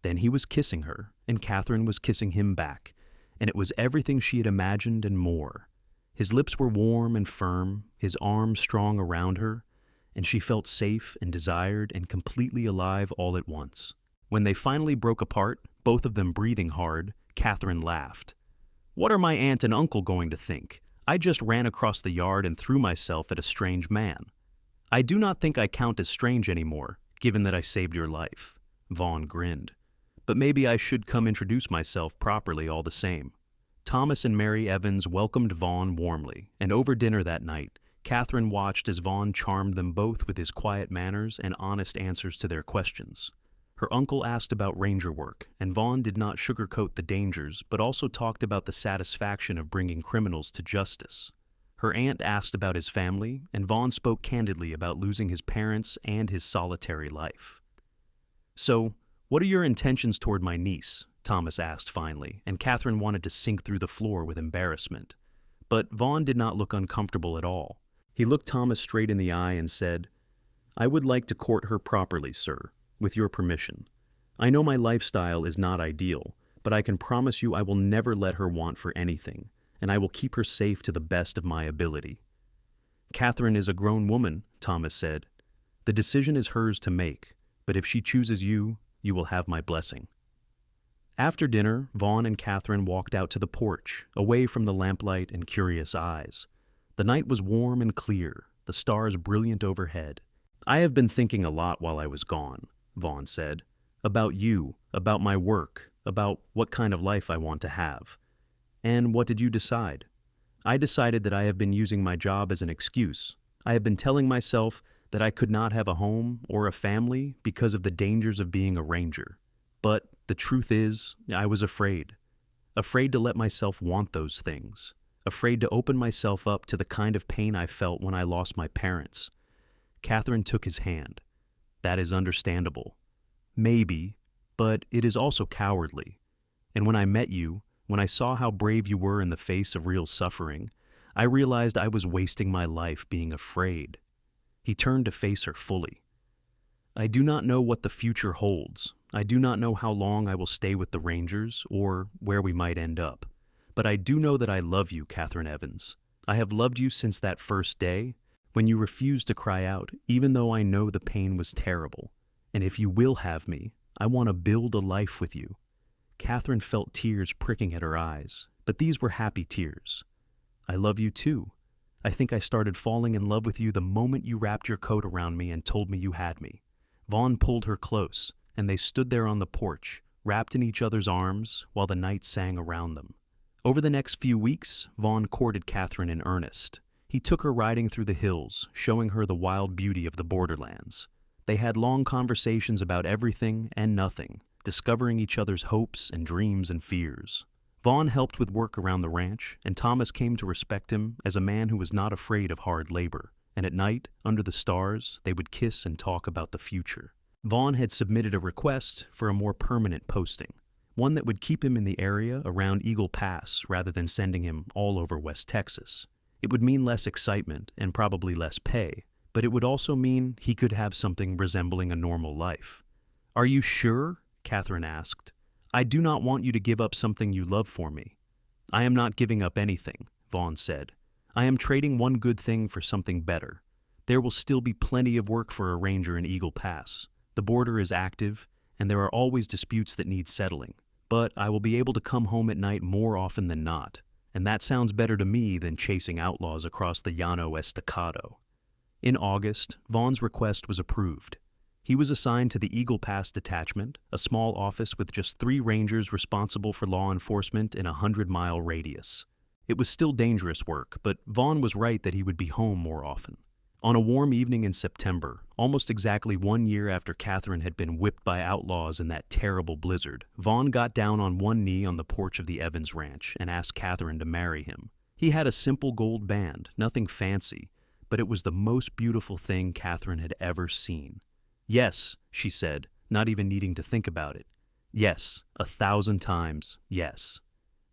Then he was kissing her, and Catherine was kissing him back, and it was everything she had imagined and more. His lips were warm and firm, his arms strong around her, and she felt safe and desired and completely alive all at once. When they finally broke apart, both of them breathing hard, Catherine laughed. "What are my aunt and uncle going to think? I just ran across the yard and threw myself at a strange man. I do not think I count as strange anymore, given that I saved your life." Vaughn grinned. "But maybe I should come introduce myself properly all the same." Thomas and Mary Evans welcomed Vaughn warmly, and over dinner that night, Catherine watched as Vaughn charmed them both with his quiet manners and honest answers to their questions. Her uncle asked about ranger work, and Vaughn did not sugarcoat the dangers, but also talked about the satisfaction of bringing criminals to justice. Her aunt asked about his family, and Vaughn spoke candidly about losing his parents and his solitary life. "So, what are your intentions toward my niece?" Thomas asked finally, and Catherine wanted to sink through the floor with embarrassment. But Vaughn did not look uncomfortable at all. He looked Thomas straight in the eye and said, "I would like to court her properly, sir, with your permission. I know my lifestyle is not ideal, but I can promise you I will never let her want for anything, and I will keep her safe to the best of my ability." "Catherine is a grown woman," Thomas said. "The decision is hers to make, But if she chooses you, you will have my blessing." After dinner, Vaughn and Catherine walked out to the porch, away from the lamplight and curious eyes. The night was warm and clear, the stars brilliant overhead. "I have been thinking a lot while I was gone," Vaughn said. "About you, about my work, about what kind of life I want to have." "And what did you decide?" "I decided that I have been using my job as an excuse. I have been telling myself that I could not have a home or a family because of the dangers of being a ranger. But the truth is, I was afraid. Afraid to let myself want those things. Afraid to open myself up to the kind of pain I felt when I lost my parents." Catherine took his hand. "That is understandable. Maybe, but it is also cowardly. And when I met you, when I saw how brave you were in the face of real suffering, I realized I was wasting my life being afraid." He turned to face her fully. "I do not know what the future holds. I do not know how long I will stay with the Rangers or where we might end up. But I do know that I love you, Catherine Evans. I have loved you since that first day, when you refused to cry out, even though I know the pain was terrible. And if you will have me, I want to build a life with you." Catherine felt tears pricking at her eyes, but these were happy tears. "I love you too. I think I started falling in love with you the moment you wrapped your coat around me and told me you had me." Vaughn pulled her close, and they stood there on the porch, wrapped in each other's arms while the night sang around them. Over the next few weeks, Vaughn courted Catherine in earnest. He took her riding through the hills, showing her the wild beauty of the borderlands. They had long conversations about everything and nothing, discovering each other's hopes and dreams and fears. Vaughn helped with work around the ranch, and Thomas came to respect him as a man who was not afraid of hard labor. And at night, under the stars, they would kiss and talk about the future. Vaughn had submitted a request for a more permanent posting, one that would keep him in the area around Eagle Pass rather than sending him all over West Texas. It would mean less excitement and probably less pay, but it would also mean he could have something resembling a normal life. "Are you sure?" Catherine asked. "I do not want you to give up something you love for me." "I am not giving up anything," Vaughn said. "I am trading one good thing for something better. There will still be plenty of work for a ranger in Eagle Pass. The border is active, and there are always disputes that need settling. But I will be able to come home at night more often than not, and that sounds better to me than chasing outlaws across the Llano Estacado." In August, Vaughn's request was approved. He was assigned to the Eagle Pass Detachment, a small office with just 3 rangers responsible for law enforcement in a 100-mile radius. It was still dangerous work, but Vaughn was right that he would be home more often. On a warm evening in September, almost exactly 1 year after Catherine had been whipped by outlaws in that terrible blizzard, Vaughn got down on one knee on the porch of the Evans Ranch and asked Catherine to marry him. He had a simple gold band, nothing fancy, but it was the most beautiful thing Catherine had ever seen. "Yes," she said, not even needing to think about it. "Yes, 1,000 times, yes."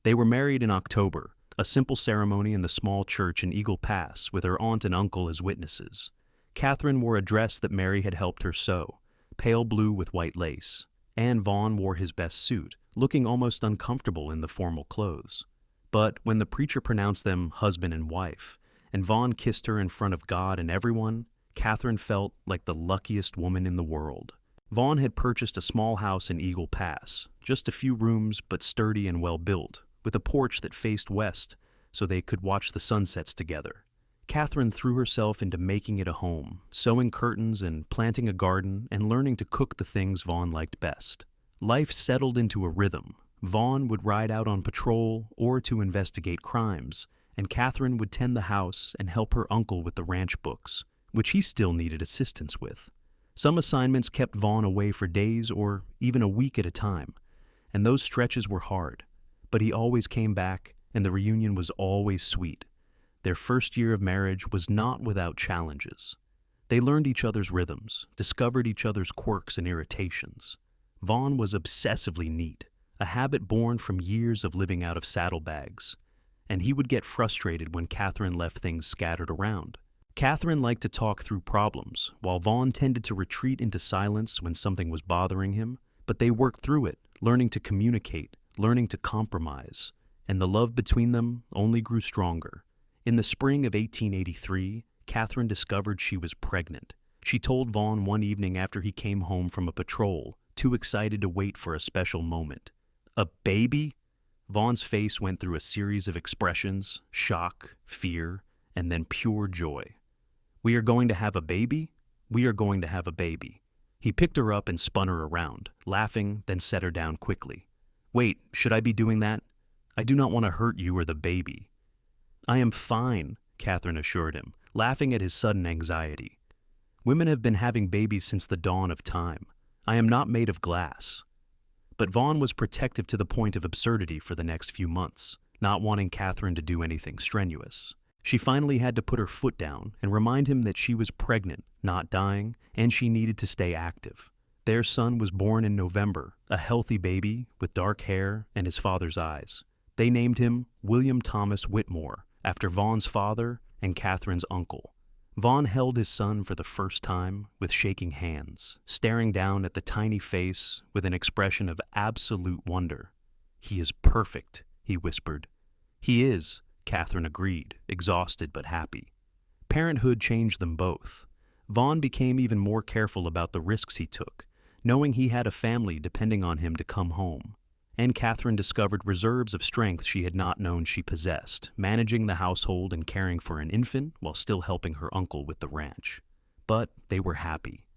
They were married in October, a simple ceremony in the small church in Eagle Pass with her aunt and uncle as witnesses. Catherine wore a dress that Mary had helped her sew, pale blue with white lace, and Vaughn wore his best suit, looking almost uncomfortable in the formal clothes. But when the preacher pronounced them husband and wife, and Vaughn kissed her in front of God and everyone, Catherine felt like the luckiest woman in the world. Vaughn had purchased a small house in Eagle Pass, just a few rooms but sturdy and well-built, with a porch that faced west so they could watch the sunsets together. Catherine threw herself into making it a home, sewing curtains and planting a garden and learning to cook the things Vaughn liked best. Life settled into a rhythm. Vaughn would ride out on patrol or to investigate crimes, and Catherine would tend the house and help her uncle with the ranch books, which he still needed assistance with. Some assignments kept Vaughn away for days or even a week at a time, and those stretches were hard. But he always came back, and the reunion was always sweet. Their first year of marriage was not without challenges. They learned each other's rhythms, discovered each other's quirks and irritations. Vaughn was obsessively neat, a habit born from years of living out of saddlebags, and he would get frustrated when Catherine left things scattered around. Catherine liked to talk through problems, while Vaughn tended to retreat into silence when something was bothering him, but they worked through it, learning to communicate, learning to compromise, and the love between them only grew stronger. In the spring of 1883, Catherine discovered she was pregnant. She told Vaughn one evening after he came home from a patrol, too excited to wait for a special moment. "A baby?" Vaughn's face went through a series of expressions: shock, fear, and then pure joy. "We are going to have a baby? We are going to have a baby." He picked her up and spun her around, laughing, then set her down quickly. "Wait, should I be doing that? I do not want to hurt you or the baby." "I am fine," Catherine assured him, laughing at his sudden anxiety. "Women have been having babies since the dawn of time. I am not made of glass." But Vaughn was protective to the point of absurdity for the next few months, not wanting Catherine to do anything strenuous. She finally had to put her foot down and remind him that she was pregnant, not dying, and she needed to stay active. Their son was born in November, a healthy baby with dark hair and his father's eyes. They named him William Thomas Whitmore, after Vaughn's father and Catherine's uncle. Vaughn held his son for the first time with shaking hands, staring down at the tiny face with an expression of absolute wonder. "He is perfect," he whispered. "He is," Catherine agreed, exhausted but happy. Parenthood changed them both. Vaughn became even more careful about the risks he took, knowing he had a family depending on him to come home. And Catherine discovered reserves of strength she had not known she possessed, managing the household and caring for an infant while still helping her uncle with the ranch. But they were happy.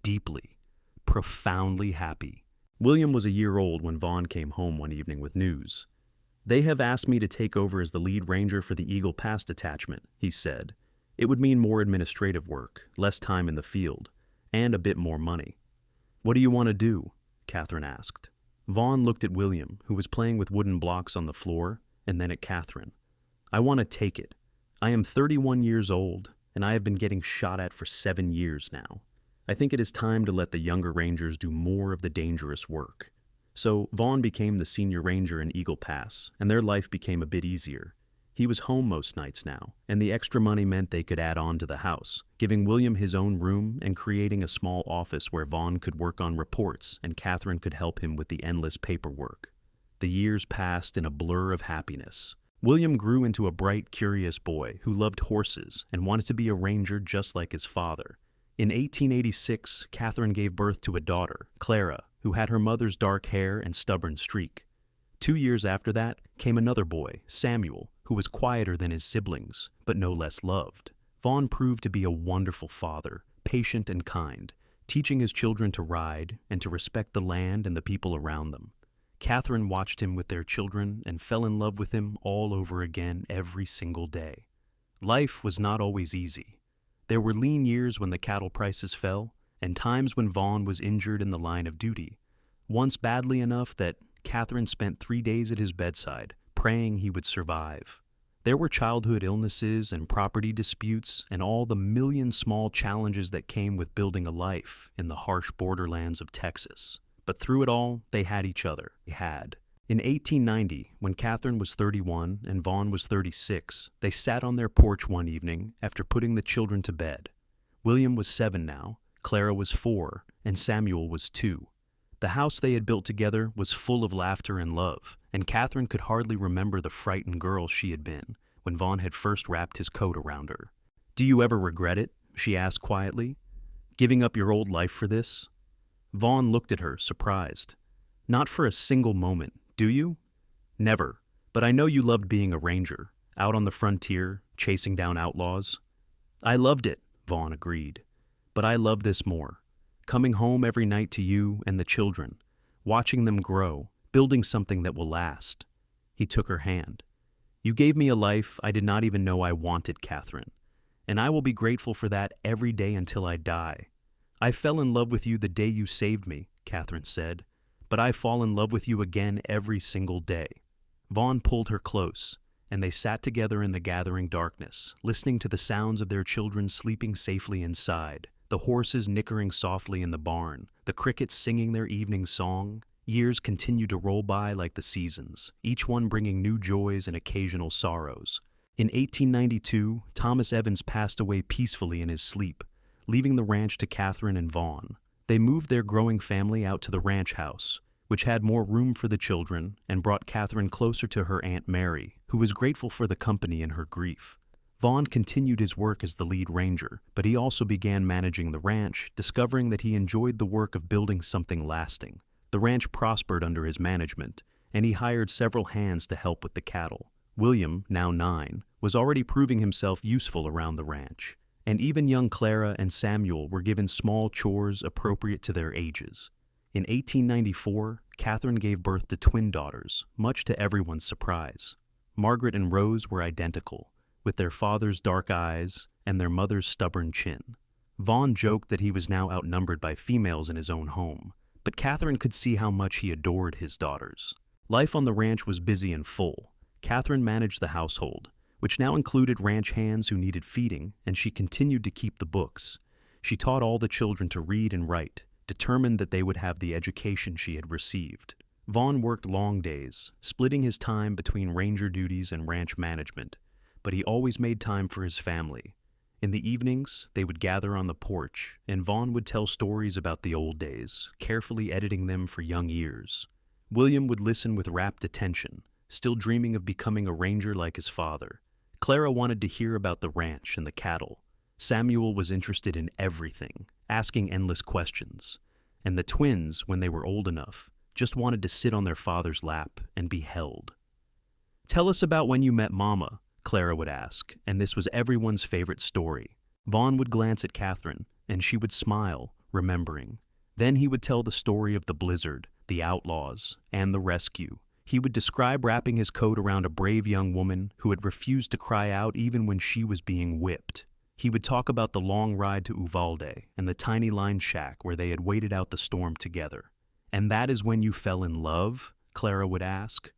Deeply, profoundly happy. William was a year old when Vaughn came home one evening with news. "They have asked me to take over as the lead ranger for the Eagle Pass detachment," he said. "It would mean more administrative work, less time in the field, and a bit more money." "What do you want to do?" Catherine asked. Vaughn looked at William, who was playing with wooden blocks on the floor, and then at Catherine. "I want to take it. I am 31 years old, and I have been getting shot at for 7 years now. I think it is time to let the younger rangers do more of the dangerous work." So Vaughn became the senior ranger in Eagle Pass, and their life became a bit easier. He was home most nights now, and the extra money meant they could add on to the house, giving William his own room and creating a small office where Vaughn could work on reports and Catherine could help him with the endless paperwork. The years passed in a blur of happiness. William grew into a bright, curious boy who loved horses and wanted to be a ranger just like his father. In 1886, Catherine gave birth to a daughter, Clara, who had her mother's dark hair and stubborn streak. 2 years after that came another boy, Samuel, who was quieter than his siblings, but no less loved. Vaughn proved to be a wonderful father, patient and kind, teaching his children to ride and to respect the land and the people around them. Catherine watched him with their children and fell in love with him all over again every single day. Life was not always easy. There were lean years when the cattle prices fell, and times when Vaughn was injured in the line of duty, once badly enough that Catherine spent 3 days at his bedside, praying he would survive. There were childhood illnesses and property disputes and all the million small challenges that came with building a life in the harsh borderlands of Texas. But through it all, they had each other. They had. In 1890, when Catherine was 31 and Vaughn was 36, they sat on their porch one evening after putting the children to bed. William was 7 now, Clara was 4, and Samuel was 2. The house they had built together was full of laughter and love, and Catherine could hardly remember the frightened girl she had been when Vaughn had first wrapped his coat around her. "Do you ever regret it?" she asked quietly. "Giving up your old life for this?" Vaughn looked at her, surprised. "Not for a single moment, do you?" "Never, but I know you loved being a ranger, out on the frontier, chasing down outlaws." "I loved it," Vaughn agreed, "but I love this more. Coming home every night to you and the children, watching them grow, building something that will last." He took her hand. "You gave me a life I did not even know I wanted, Catherine, and I will be grateful for that every day until I die. I fell in love with you the day you saved me," Catherine said, "but I fall in love with you again every single day." Vaughn pulled her close, and they sat together in the gathering darkness, listening to the sounds of their children sleeping safely inside, the horses nickering softly in the barn, the crickets singing their evening song. Years continued to roll by like the seasons, each one bringing new joys and occasional sorrows. In 1892, Thomas Evans passed away peacefully in his sleep, leaving the ranch to Catherine and Vaughn. They moved their growing family out to the ranch house, which had more room for the children and brought Catherine closer to her Aunt Mary, who was grateful for the company in her grief. Vaughn continued his work as the lead ranger, but he also began managing the ranch, discovering that he enjoyed the work of building something lasting. The ranch prospered under his management, and he hired several hands to help with the cattle. William, now 9, was already proving himself useful around the ranch, and even young Clara and Samuel were given small chores appropriate to their ages. In 1894, Catherine gave birth to twin daughters, much to everyone's surprise. Margaret and Rose were identical, with their father's dark eyes and their mother's stubborn chin. Vaughn joked that he was now outnumbered by females in his own home, but Catherine could see how much he adored his daughters. Life on the ranch was busy and full. Catherine managed the household, which now included ranch hands who needed feeding, and she continued to keep the books. She taught all the children to read and write, determined that they would have the education she had received. Vaughn worked long days, splitting his time between ranger duties and ranch management, but he always made time for his family. In the evenings, they would gather on the porch, and Vaughn would tell stories about the old days, carefully editing them for young ears. William would listen with rapt attention, still dreaming of becoming a ranger like his father. Clara wanted to hear about the ranch and the cattle. Samuel was interested in everything, asking endless questions. And the twins, when they were old enough, just wanted to sit on their father's lap and be held. "Tell us about when you met Mama," Clara would ask, and this was everyone's favorite story. Vaughn would glance at Catherine, and she would smile, remembering. Then he would tell the story of the blizzard, the outlaws, and the rescue. He would describe wrapping his coat around a brave young woman who had refused to cry out even when she was being whipped. He would talk about the long ride to Uvalde and the tiny line shack where they had waited out the storm together. "And that is when you fell in love?" Clara would ask.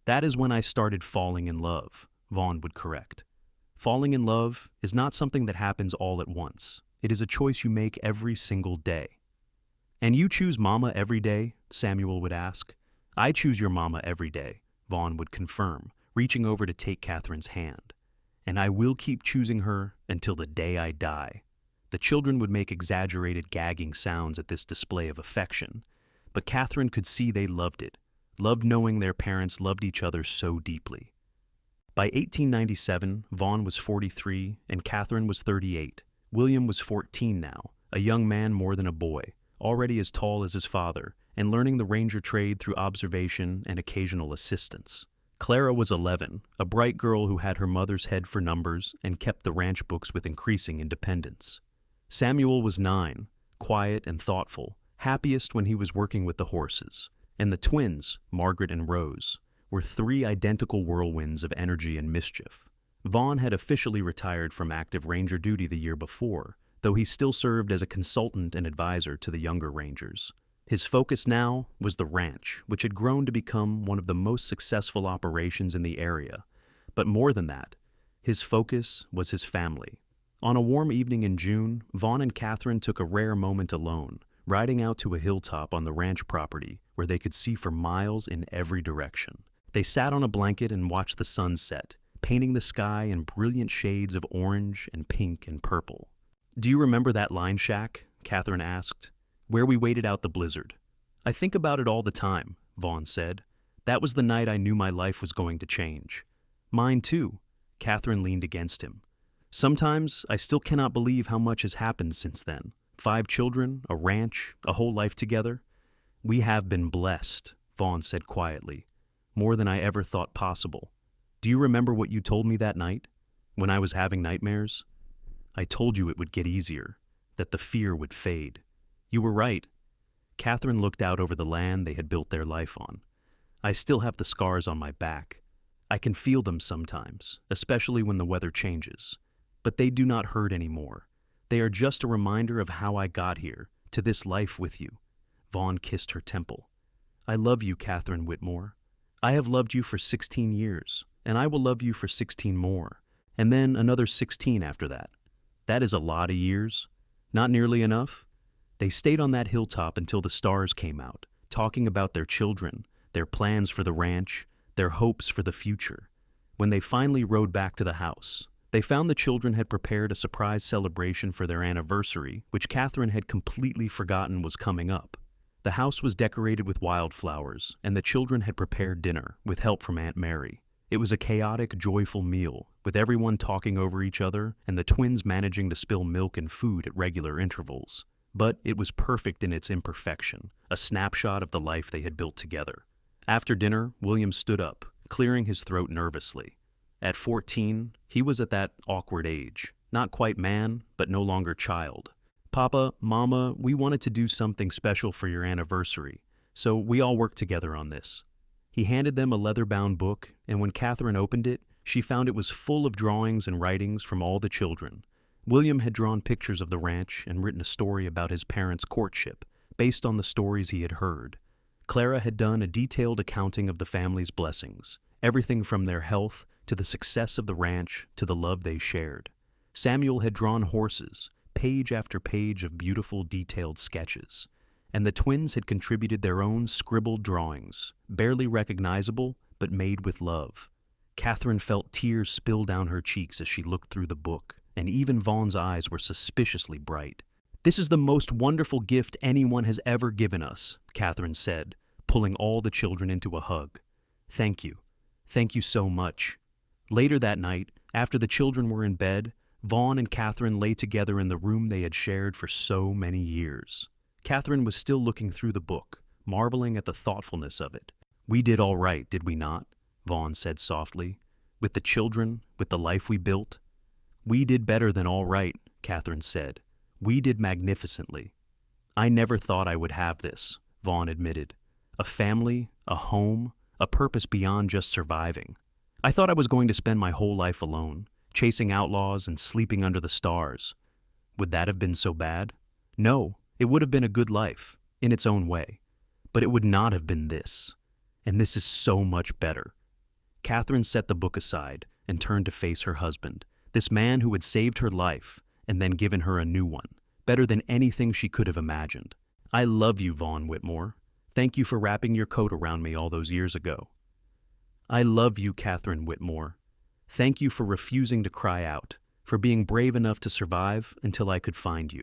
"That is when I started falling in love," Vaughn would correct. Falling in love is not something that happens all at once. It is a choice you make every single day. "And you choose Mama every day?" Samuel would ask. "I choose your Mama every day," Vaughn would confirm, reaching over to take Catherine's hand. "And I will keep choosing her until the day I die." The children would make exaggerated gagging sounds at this display of affection, but Catherine could see they loved it, loved knowing their parents loved each other so deeply. By 1897, Vaughn was 43 and Catherine was 38. William was 14 now, a young man more than a boy, already as tall as his father, and learning the ranger trade through observation and occasional assistance. Clara was 11, a bright girl who had her mother's head for numbers and kept the ranch books with increasing independence. Samuel was 9, quiet and thoughtful, happiest when he was working with the horses. And the twins, Margaret and Rose, were 3 identical whirlwinds of energy and mischief. Vaughn had officially retired from active ranger duty the year before, though he still served as a consultant and advisor to the younger rangers. His focus now was the ranch, which had grown to become one of the most successful operations in the area. But more than that, his focus was his family. On a warm evening in June, Vaughn and Catherine took a rare moment alone, riding out to a hilltop on the ranch property where they could see for miles in every direction. They sat on a blanket and watched the sun set, painting the sky in brilliant shades of orange and pink and purple. "Do you remember that line shack?" Catherine asked. "Where we waited out the blizzard." "I think about it all the time," Vaughn said. "That was the night I knew my life was going to change." "Mine too." Catherine leaned against him. "Sometimes I still cannot believe how much has happened since then. 5 children, a ranch, a whole life together. We have been blessed," Vaughn said quietly. "More than I ever thought possible. Do you remember what you told me that night, when I was having nightmares? I told you it would get easier, that the fear would fade. You were right." Catherine looked out over the land they had built their life on. "I still have the scars on my back. I can feel them sometimes, especially when the weather changes. But they do not hurt anymore. They are just a reminder of how I got here, to this life with you." Vaughn kissed her temple. "I love you, Catherine Whitmore. I have loved you for 16 years, and I will love you for 16 more, and then another 16 after that. That is a lot of years. Not nearly enough?" They stayed on that hilltop until the stars came out, talking about their children, their plans for the ranch, their hopes for the future. When they finally rode back to the house, they found the children had prepared a surprise celebration for their anniversary, which Catherine had completely forgotten was coming up. The house was decorated with wildflowers, and the children had prepared dinner, with help from Aunt Mary. It was a chaotic, joyful meal, with everyone talking over each other and the twins managing to spill milk and food at regular intervals. But it was perfect in its imperfection, a snapshot of the life they had built together. After dinner, William stood up, clearing his throat nervously. At 14, he was at that awkward age, not quite man, but no longer child. "Papa, Mama, we wanted to do something special for your anniversary, so we all worked together on this." He handed them a leather-bound book, and when Catherine opened it, she found it was full of drawings and writings from all the children. William had drawn pictures of the ranch and written a story about his parents' courtship, based on the stories he had heard. Clara had done a detailed accounting of the family's blessings, everything from their health to the success of the ranch to the love they shared. Samuel had drawn horses, page after page of beautiful, detailed sketches, and the twins had contributed their own scribbled drawings, barely recognizable, but made with love. Catherine felt tears spill down her cheeks as she looked through the book, and even Vaughn's eyes were suspiciously bright. "This is the most wonderful gift anyone has ever given us," Catherine said, pulling all the children into a hug. "Thank you. Thank you so much." Later that night, after the children were in bed, Vaughn and Catherine lay together in the room they had shared for so many years. Catherine was still looking through the book, marveling at the thoughtfulness of it. "We did all right, did we not?" Vaughn said softly. "With the children, with the life we built?" "We did better than all right," Catherine said. "We did magnificently." "I never thought I would have this," Vaughn admitted. "A family, a home, a purpose beyond just surviving. I thought I was going to spend my whole life alone, chasing outlaws and sleeping under the stars. Would that have been so bad? No, it would have been a good life, in its own way. But it would not have been this. And this is so much better." Catherine set the book aside and turned to face her husband, this man who had saved her life and then given her a new one, better than anything she could have imagined. "I love you, Vaughn Whitmore. Thank you for wrapping your coat around me all those years ago." "I love you, Catherine Whitmore. Thank you for refusing to cry out, for being brave enough to survive until I could find you."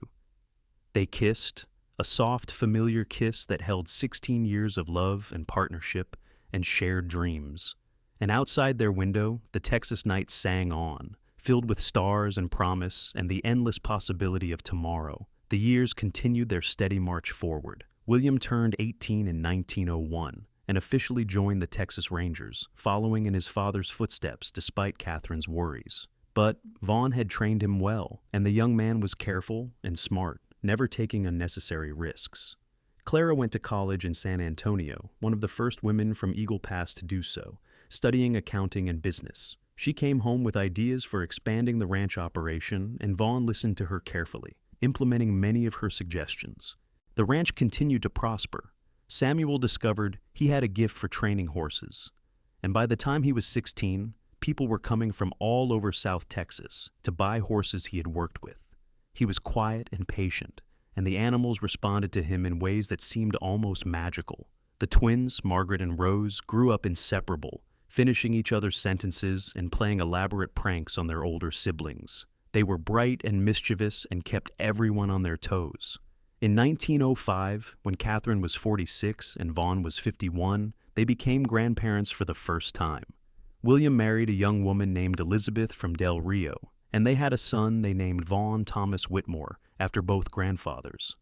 They kissed, a soft, familiar kiss that held 16 years of love and partnership and shared dreams. And outside their window, the Texas night sang on, filled with stars and promise and the endless possibility of tomorrow. The years continued their steady march forward. William turned 18 in 1901 and officially joined the Texas Rangers, following in his father's footsteps despite Catherine's worries. But Vaughn had trained him well, and the young man was careful and smart, never taking unnecessary risks. Clara went to college in San Antonio, one of the first women from Eagle Pass to do so, studying accounting and business. She came home with ideas for expanding the ranch operation, and Vaughn listened to her carefully, implementing many of her suggestions. The ranch continued to prosper. Samuel discovered he had a gift for training horses, and by the time he was 16, people were coming from all over South Texas to buy horses he had worked with. He was quiet and patient, and the animals responded to him in ways that seemed almost magical. The twins, Margaret and Rose, grew up inseparable, finishing each other's sentences and playing elaborate pranks on their older siblings. They were bright and mischievous and kept everyone on their toes. In 1905, when Catherine was 46 and Vaughn was 51, they became grandparents for the first time. William married a young woman named Elizabeth from Del Rio, and they had a son they named Vaughn Thomas Whitmore, after both grandfathers.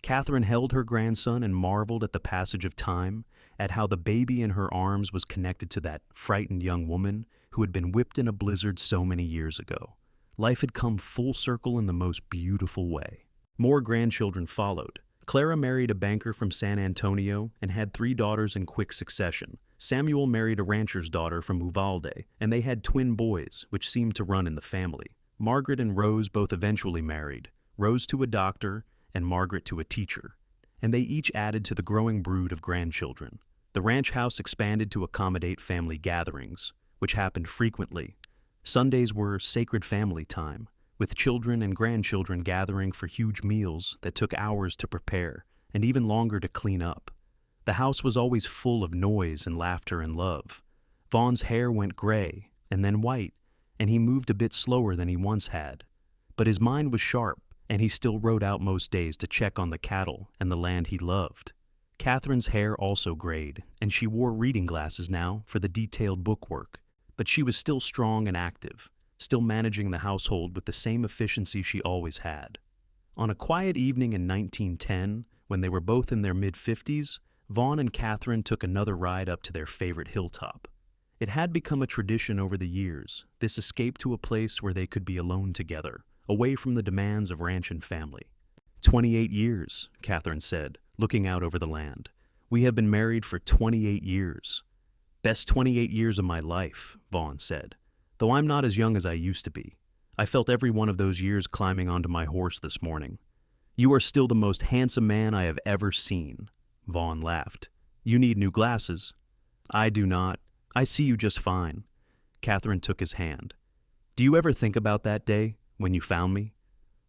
Catherine held her grandson and marveled at the passage of time, at how the baby in her arms was connected to that frightened young woman who had been whipped in a blizzard so many years ago. Life had come full circle in the most beautiful way. More grandchildren followed. Clara married a banker from San Antonio and had 3 daughters in quick succession. Samuel married a rancher's daughter from Uvalde, and they had twin boys, which seemed to run in the family. Margaret and Rose both eventually married, Rose to a doctor and Margaret to a teacher, and they each added to the growing brood of grandchildren. The ranch house expanded to accommodate family gatherings, which happened frequently. Sundays were sacred family time, with children and grandchildren gathering for huge meals that took hours to prepare and even longer to clean up. The house was always full of noise and laughter and love. Vaughn's hair went gray and then white, and he moved a bit slower than he once had. But his mind was sharp, and he still rode out most days to check on the cattle and the land he loved. Catherine's hair also grayed, and she wore reading glasses now for the detailed bookwork, but she was still strong and active, still managing the household with the same efficiency she always had. On a quiet evening in 1910, when they were both in their mid-50s, Vaughn and Catherine took another ride up to their favorite hilltop. It had become a tradition over the years, this escape to a place where they could be alone together, away from the demands of ranch and family. 28 years, Catherine said, looking out over the land. We have been married for 28 years. Best 28 years of my life, Vaughn said, though I'm not as young as I used to be. I felt every one of those years climbing onto my horse this morning. You are still the most handsome man I have ever seen. Vaughn laughed. You need new glasses. I do not. I see you just fine. Catherine took his hand. Do you ever think about that day, when you found me?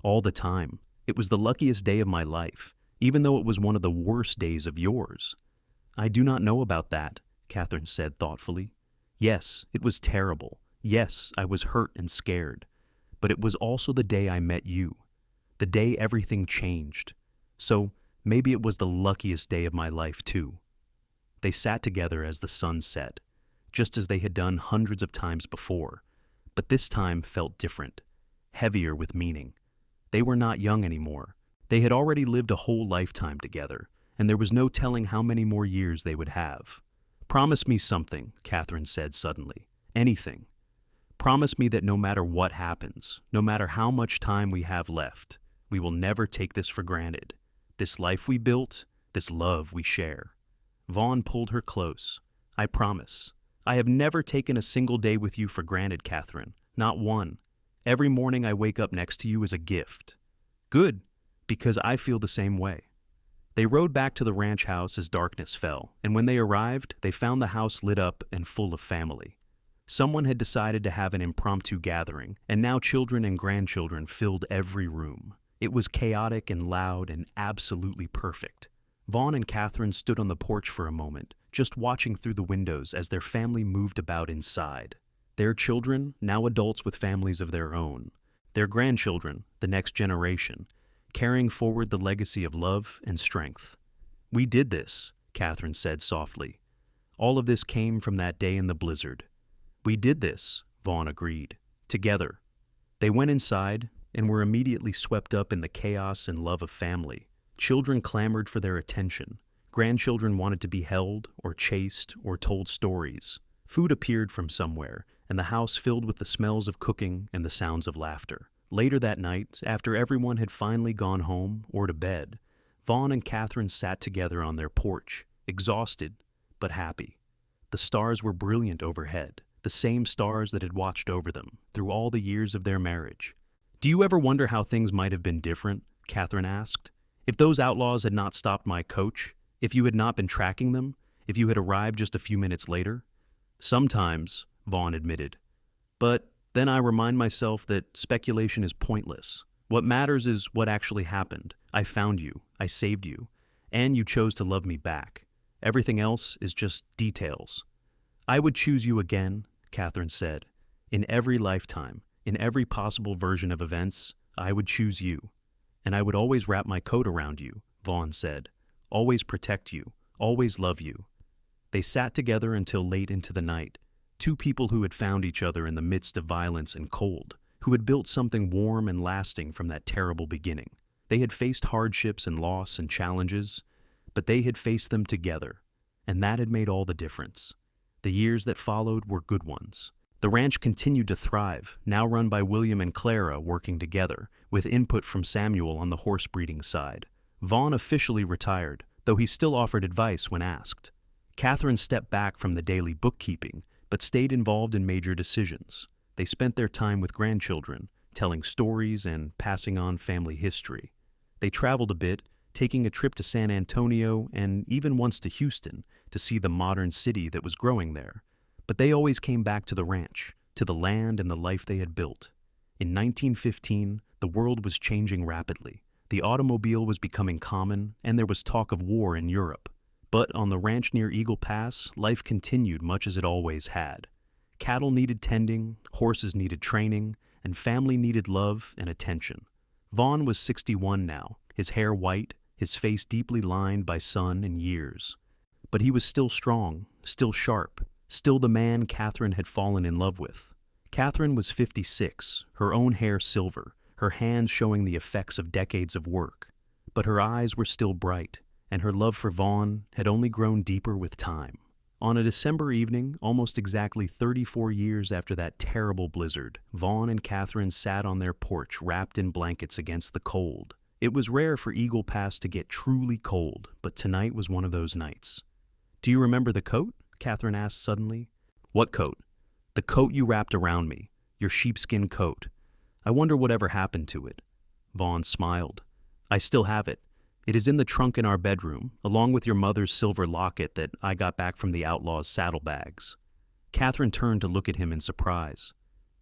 All the time. It was the luckiest day of my life, even though it was one of the worst days of yours. I do not know about that, Catherine said thoughtfully. Yes, it was terrible. Yes, I was hurt and scared. But it was also the day I met you. The day everything changed. So maybe it was the luckiest day of my life, too. They sat together as the sun set, just as they had done hundreds of times before, but this time felt different, heavier with meaning. They were not young anymore. They had already lived a whole lifetime together, and there was no telling how many more years they would have. Promise me something, Catherine said suddenly. Anything. Promise me that no matter what happens, no matter how much time we have left, we will never take this for granted. This life we built, this love we share. Vaughn pulled her close. I promise. I have never taken a single day with you for granted, Catherine. Not one. Every morning I wake up next to you is a gift. Good, because I feel the same way. They rode back to the ranch house as darkness fell, and when they arrived, they found the house lit up and full of family. Someone had decided to have an impromptu gathering, and now children and grandchildren filled every room. It was chaotic and loud and absolutely perfect. Vaughn and Catherine stood on the porch for a moment, just watching through the windows as their family moved about inside. Their children, now adults with families of their own. Their grandchildren, the next generation, carrying forward the legacy of love and strength. We did this, Catherine said softly. All of this came from that day in the blizzard. We did this, Vaughn agreed. Together. They went inside and were immediately swept up in the chaos and love of family. Children clamored for their attention. Grandchildren wanted to be held or chased or told stories. Food appeared from somewhere, and the house filled with the smells of cooking and the sounds of laughter. Later that night, after everyone had finally gone home or to bed, Vaughn and Catherine sat together on their porch, exhausted but happy. The stars were brilliant overhead, the same stars that had watched over them through all the years of their marriage. Do you ever wonder how things might have been different? Catherine asked. If those outlaws had not stopped my coach, if you had not been tracking them, if you had arrived just a few minutes later? Sometimes, Vaughn admitted. But then I remind myself that speculation is pointless. What matters is what actually happened. I found you, I saved you, and you chose to love me back. Everything else is just details. I would choose you again, Catherine said. In every lifetime, in every possible version of events, I would choose you. And I would always wrap my coat around you, Vaughn said. Always protect you, always love you. They sat together until late into the night, two people who had found each other in the midst of violence and cold, who had built something warm and lasting from that terrible beginning. They had faced hardships and loss and challenges, but they had faced them together, and that had made all the difference. The years that followed were good ones. The ranch continued to thrive, now run by William and Clara working together, with input from Samuel on the horse breeding side. Vaughn officially retired, though he still offered advice when asked. Catherine stepped back from the daily bookkeeping, but stayed involved in major decisions. They spent their time with grandchildren, telling stories and passing on family history. They traveled a bit, taking a trip to San Antonio and even once to Houston to see the modern city that was growing there. But they always came back to the ranch, to the land and the life they had built. In 1915, the world was changing rapidly. The automobile was becoming common, and there was talk of war in Europe. But on the ranch near Eagle Pass, life continued much as it always had. Cattle needed tending, horses needed training, and family needed love and attention. Vaughn was 61 now, his hair white, his face deeply lined by sun and years. But he was still strong, still sharp, still the man Catherine had fallen in love with. Catherine was 56, her own hair silver, her hands showing the effects of decades of work. But her eyes were still bright, and her love for Vaughn had only grown deeper with time. On a December evening, almost exactly 34 years after that terrible blizzard, Vaughn and Catherine sat on their porch wrapped in blankets against the cold. It was rare for Eagle Pass to get truly cold, but tonight was one of those nights. "Do you remember the coat?" Catherine asked suddenly. "What coat?" "The coat you wrapped around me, your sheepskin coat. I wonder whatever happened to it." Vaughn smiled. "I still have it. It is in the trunk in our bedroom, along with your mother's silver locket that I got back from the Outlaws' saddlebags." Catherine turned to look at him in surprise.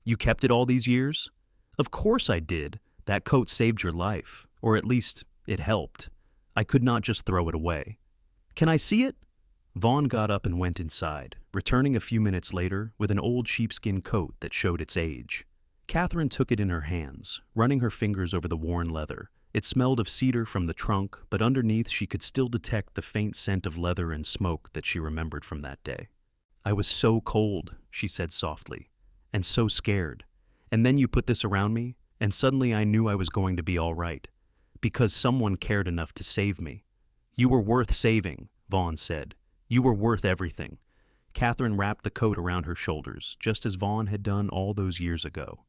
"You kept it all these years?" "Of course I did. That coat saved your life, or at least it helped. I could not just throw it away." "Can I see it?" Vaughn got up and went inside, returning a few minutes later with an old sheepskin coat that showed its age. Catherine took it in her hands, running her fingers over the worn leather. It smelled of cedar from the trunk, but underneath she could still detect the faint scent of leather and smoke that she remembered from that day. "I was so cold," she said softly, "and so scared. And then you put this around me, and suddenly I knew I was going to be all right, because someone cared enough to save me." "You were worth saving," Vaughn said. "You were worth everything." Catherine wrapped the coat around her shoulders, just as Vaughn had done all those years ago.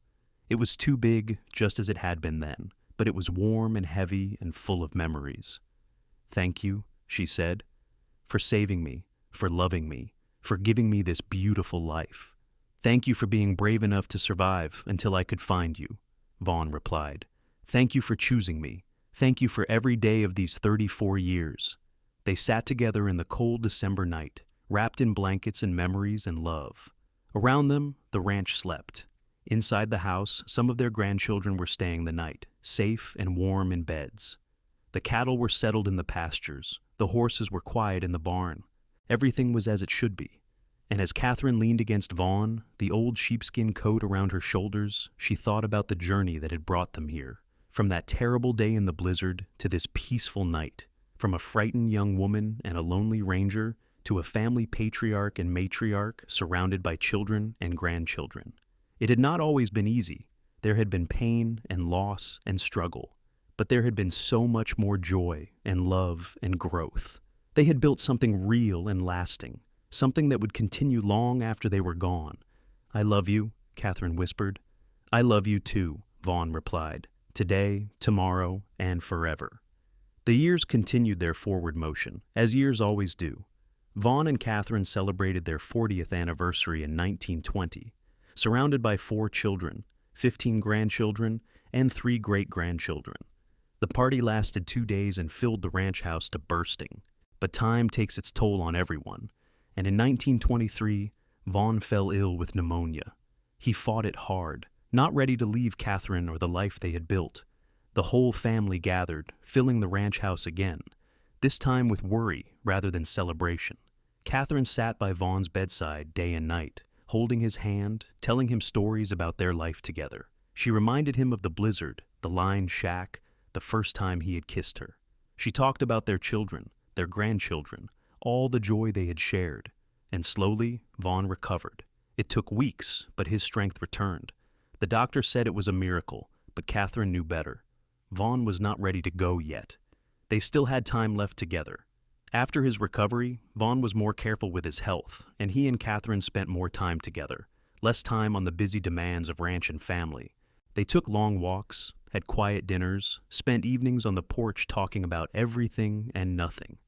It was too big, just as it had been then, but it was warm and heavy and full of memories. "Thank you," she said, "for saving me, for loving me, for giving me this beautiful life." "Thank you for being brave enough to survive until I could find you," Vaughn replied. "Thank you for choosing me. Thank you for every day of these 34 years. They sat together in the cold December night, wrapped in blankets and memories and love. Around them, the ranch slept. Inside the house, some of their grandchildren were staying the night, safe and warm in beds. The cattle were settled in the pastures. The horses were quiet in the barn. Everything was as it should be. And as Catherine leaned against Vaughn, the old sheepskin coat around her shoulders, she thought about the journey that had brought them here. From that terrible day in the blizzard to this peaceful night. From a frightened young woman and a lonely ranger to a family patriarch and matriarch surrounded by children and grandchildren. It had not always been easy. There had been pain and loss and struggle. But there had been so much more joy and love and growth. They had built something real and lasting, something that would continue long after they were gone. "I love you," Catherine whispered. "I love you too," Vaughn replied. "Today, tomorrow, and forever." The years continued their forward motion, as years always do. Vaughn and Catherine celebrated their 40th anniversary in 1920, surrounded by 4 children, 15 grandchildren, and 3 great-grandchildren. The party lasted 2 days and filled the ranch house to bursting. But time takes its toll on everyone, and in 1923, Vaughn fell ill with pneumonia. He fought it hard, not ready to leave Catherine or the life they had built. The whole family gathered, filling the ranch house again, this time with worry rather than celebration. Catherine sat by Vaughn's bedside day and night, holding his hand, telling him stories about their life together. She reminded him of the blizzard, the lined shack, the first time he had kissed her. She talked about their children, their grandchildren, all the joy they had shared. And slowly, Vaughn recovered. It took weeks, but his strength returned. The doctor said it was a miracle, but Catherine knew better. Vaughn was not ready to go yet. They still had time left together. After his recovery, Vaughn was more careful with his health, and he and Catherine spent more time together, less time on the busy demands of ranch and family. They took long walks, had quiet dinners, spent evenings on the porch talking about everything and nothing.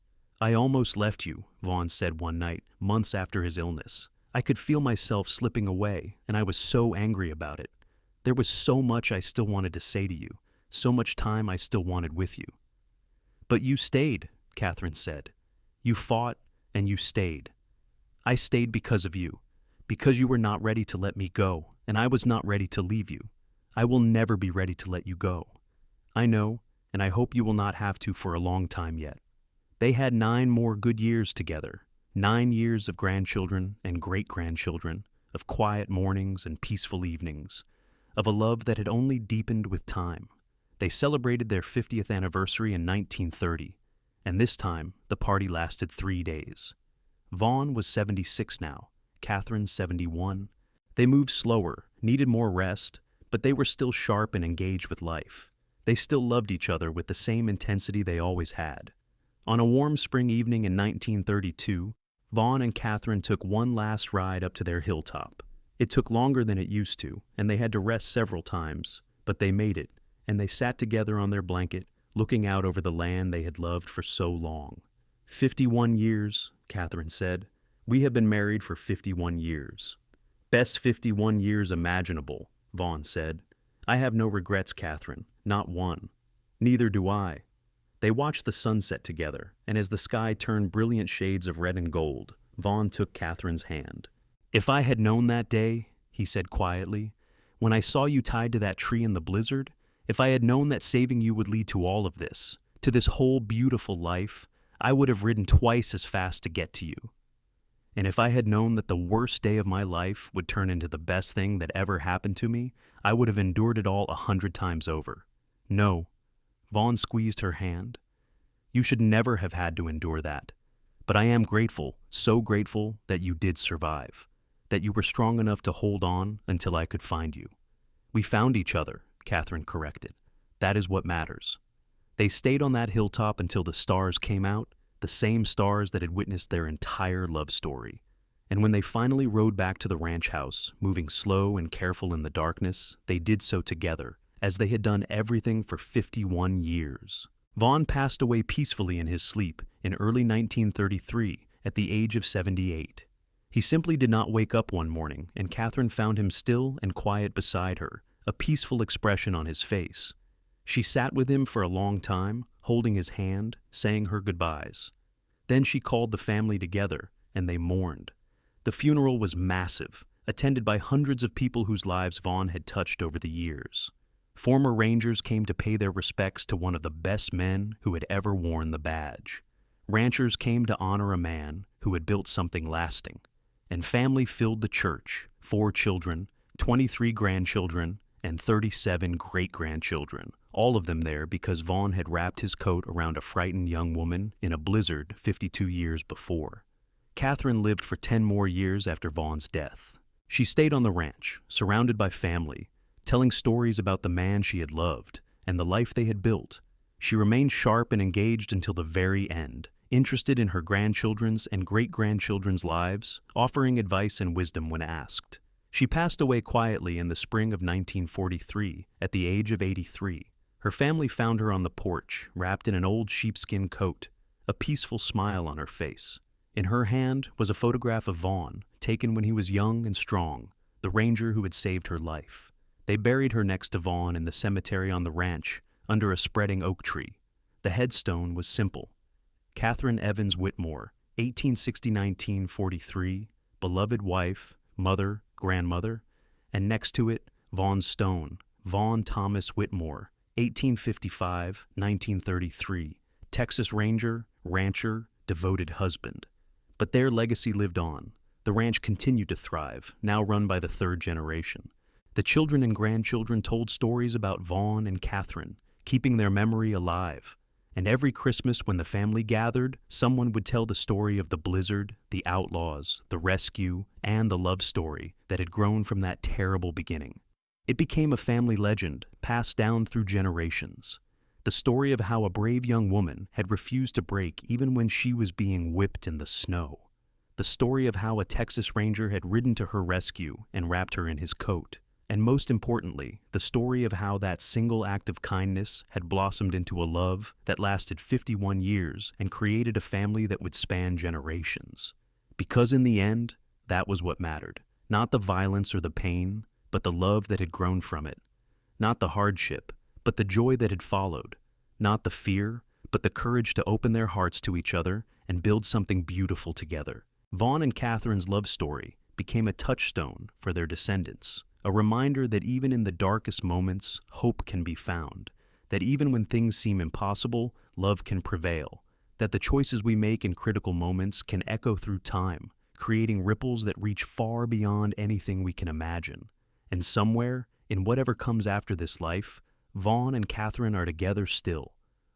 "I almost left you," Vaughn said one night, months after his illness. "I could feel myself slipping away, and I was so angry about it. There was so much I still wanted to say to you, so much time I still wanted with you." "But you stayed," Catherine said. "You fought, and you stayed." "I stayed because of you, because you were not ready to let me go, and I was not ready to leave you. I will never be ready to let you go. I know, and I hope you will not have to for a long time yet." They had 9 more good years together, 9 years of grandchildren and great-grandchildren, of quiet mornings and peaceful evenings, of a love that had only deepened with time. They celebrated their 50th anniversary in 1930, and this time the party lasted 3 days. Vaughn was 76 now, Catherine 71. They moved slower, needed more rest, but they were still sharp and engaged with life. They still loved each other with the same intensity they always had. On a warm spring evening in 1932, Vaughn and Catherine took one last ride up to their hilltop. It took longer than it used to, and they had to rest several times, but they made it, and they sat together on their blanket, looking out over the land they had loved for so long. 51 years, Catherine said. We have been married for 51 years. Best 51 years imaginable, Vaughn said. I have no regrets, Catherine, not one. Neither do I. They watched the sunset together, and as the sky turned brilliant shades of red and gold, Vaughn took Catherine's hand. If I had known that day, he said quietly, when I saw you tied to that tree in the blizzard, if I had known that saving you would lead to all of this, to this whole beautiful life, I would have ridden twice as fast to get to you. And if I had known that the worst day of my life would turn into the best thing that ever happened to me, I would have endured it all 100 times over. No. Vaughn squeezed her hand. You should never have had to endure that. But I am grateful, so grateful that you did survive, that you were strong enough to hold on until I could find you. We found each other, Catherine corrected. That is what matters. They stayed on that hilltop until the stars came out, the same stars that had witnessed their entire love story. And when they finally rode back to the ranch house, moving slow and careful in the darkness, they did so together, as they had done everything for 51 years. Vaughn passed away peacefully in his sleep in early 1933 at the age of 78. He simply did not wake up one morning, and Catherine found him still and quiet beside her, a peaceful expression on his face. She sat with him for a long time, holding his hand, saying her goodbyes. Then she called the family together, and they mourned. The funeral was massive, attended by hundreds of people whose lives Vaughn had touched over the years. Former Rangers came to pay their respects to one of the best men who had ever worn the badge. Ranchers came to honor a man who had built something lasting. And family filled the church, 4 children, 23 grandchildren, and 37 great-grandchildren, all of them there because Vaughn had wrapped his coat around a frightened young woman in a blizzard 52 years before. Catherine lived for 10 more years after Vaughn's death. She stayed on the ranch, surrounded by family, telling stories about the man she had loved and the life they had built. She remained sharp and engaged until the very end, interested in her grandchildren's and great-grandchildren's lives, offering advice and wisdom when asked. She passed away quietly in the spring of 1943 at the age of 83. Her family found her on the porch, wrapped in an old sheepskin coat, a peaceful smile on her face. In her hand was a photograph of Vaughn, taken when he was young and strong, the ranger who had saved her life. They buried her next to Vaughn in the cemetery on the ranch, under a spreading oak tree. The headstone was simple. Catherine Evans Whitmore, 1860-1943, beloved wife, mother, grandmother, and next to it, Vaughn's stone, Vaughn Thomas Whitmore, 1855-1933, Texas Ranger, rancher, devoted husband. But their legacy lived on. The ranch continued to thrive, now run by the 3rd generation. The children and grandchildren told stories about Vaughn and Catherine, keeping their memory alive. And every Christmas when the family gathered, someone would tell the story of the blizzard, the outlaws, the rescue, and the love story that had grown from that terrible beginning. It became a family legend, passed down through generations. The story of how a brave young woman had refused to break even when she was being whipped in the snow. The story of how a Texas Ranger had ridden to her rescue and wrapped her in his coat. And most importantly, the story of how that single act of kindness had blossomed into a love that lasted 51 years and created a family that would span generations. Because in the end, that was what mattered. Not the violence or the pain, but the love that had grown from it. Not the hardship, but the joy that had followed. Not the fear, but the courage to open their hearts to each other and build something beautiful together. Vaughn and Catherine's love story became a touchstone for their descendants. A reminder that even in the darkest moments, hope can be found, that even when things seem impossible, love can prevail, that the choices we make in critical moments can echo through time, creating ripples that reach far beyond anything we can imagine. And somewhere, in whatever comes after this life, Vaughn and Catherine are together still,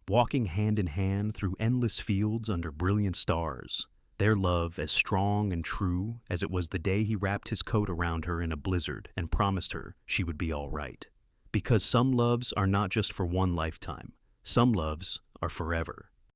walking hand in hand through endless fields under brilliant stars. their love as strong and true as it was the day he wrapped his coat around her in a blizzard and promised her she would be all right. Because some loves are not just for one lifetime, some loves are forever.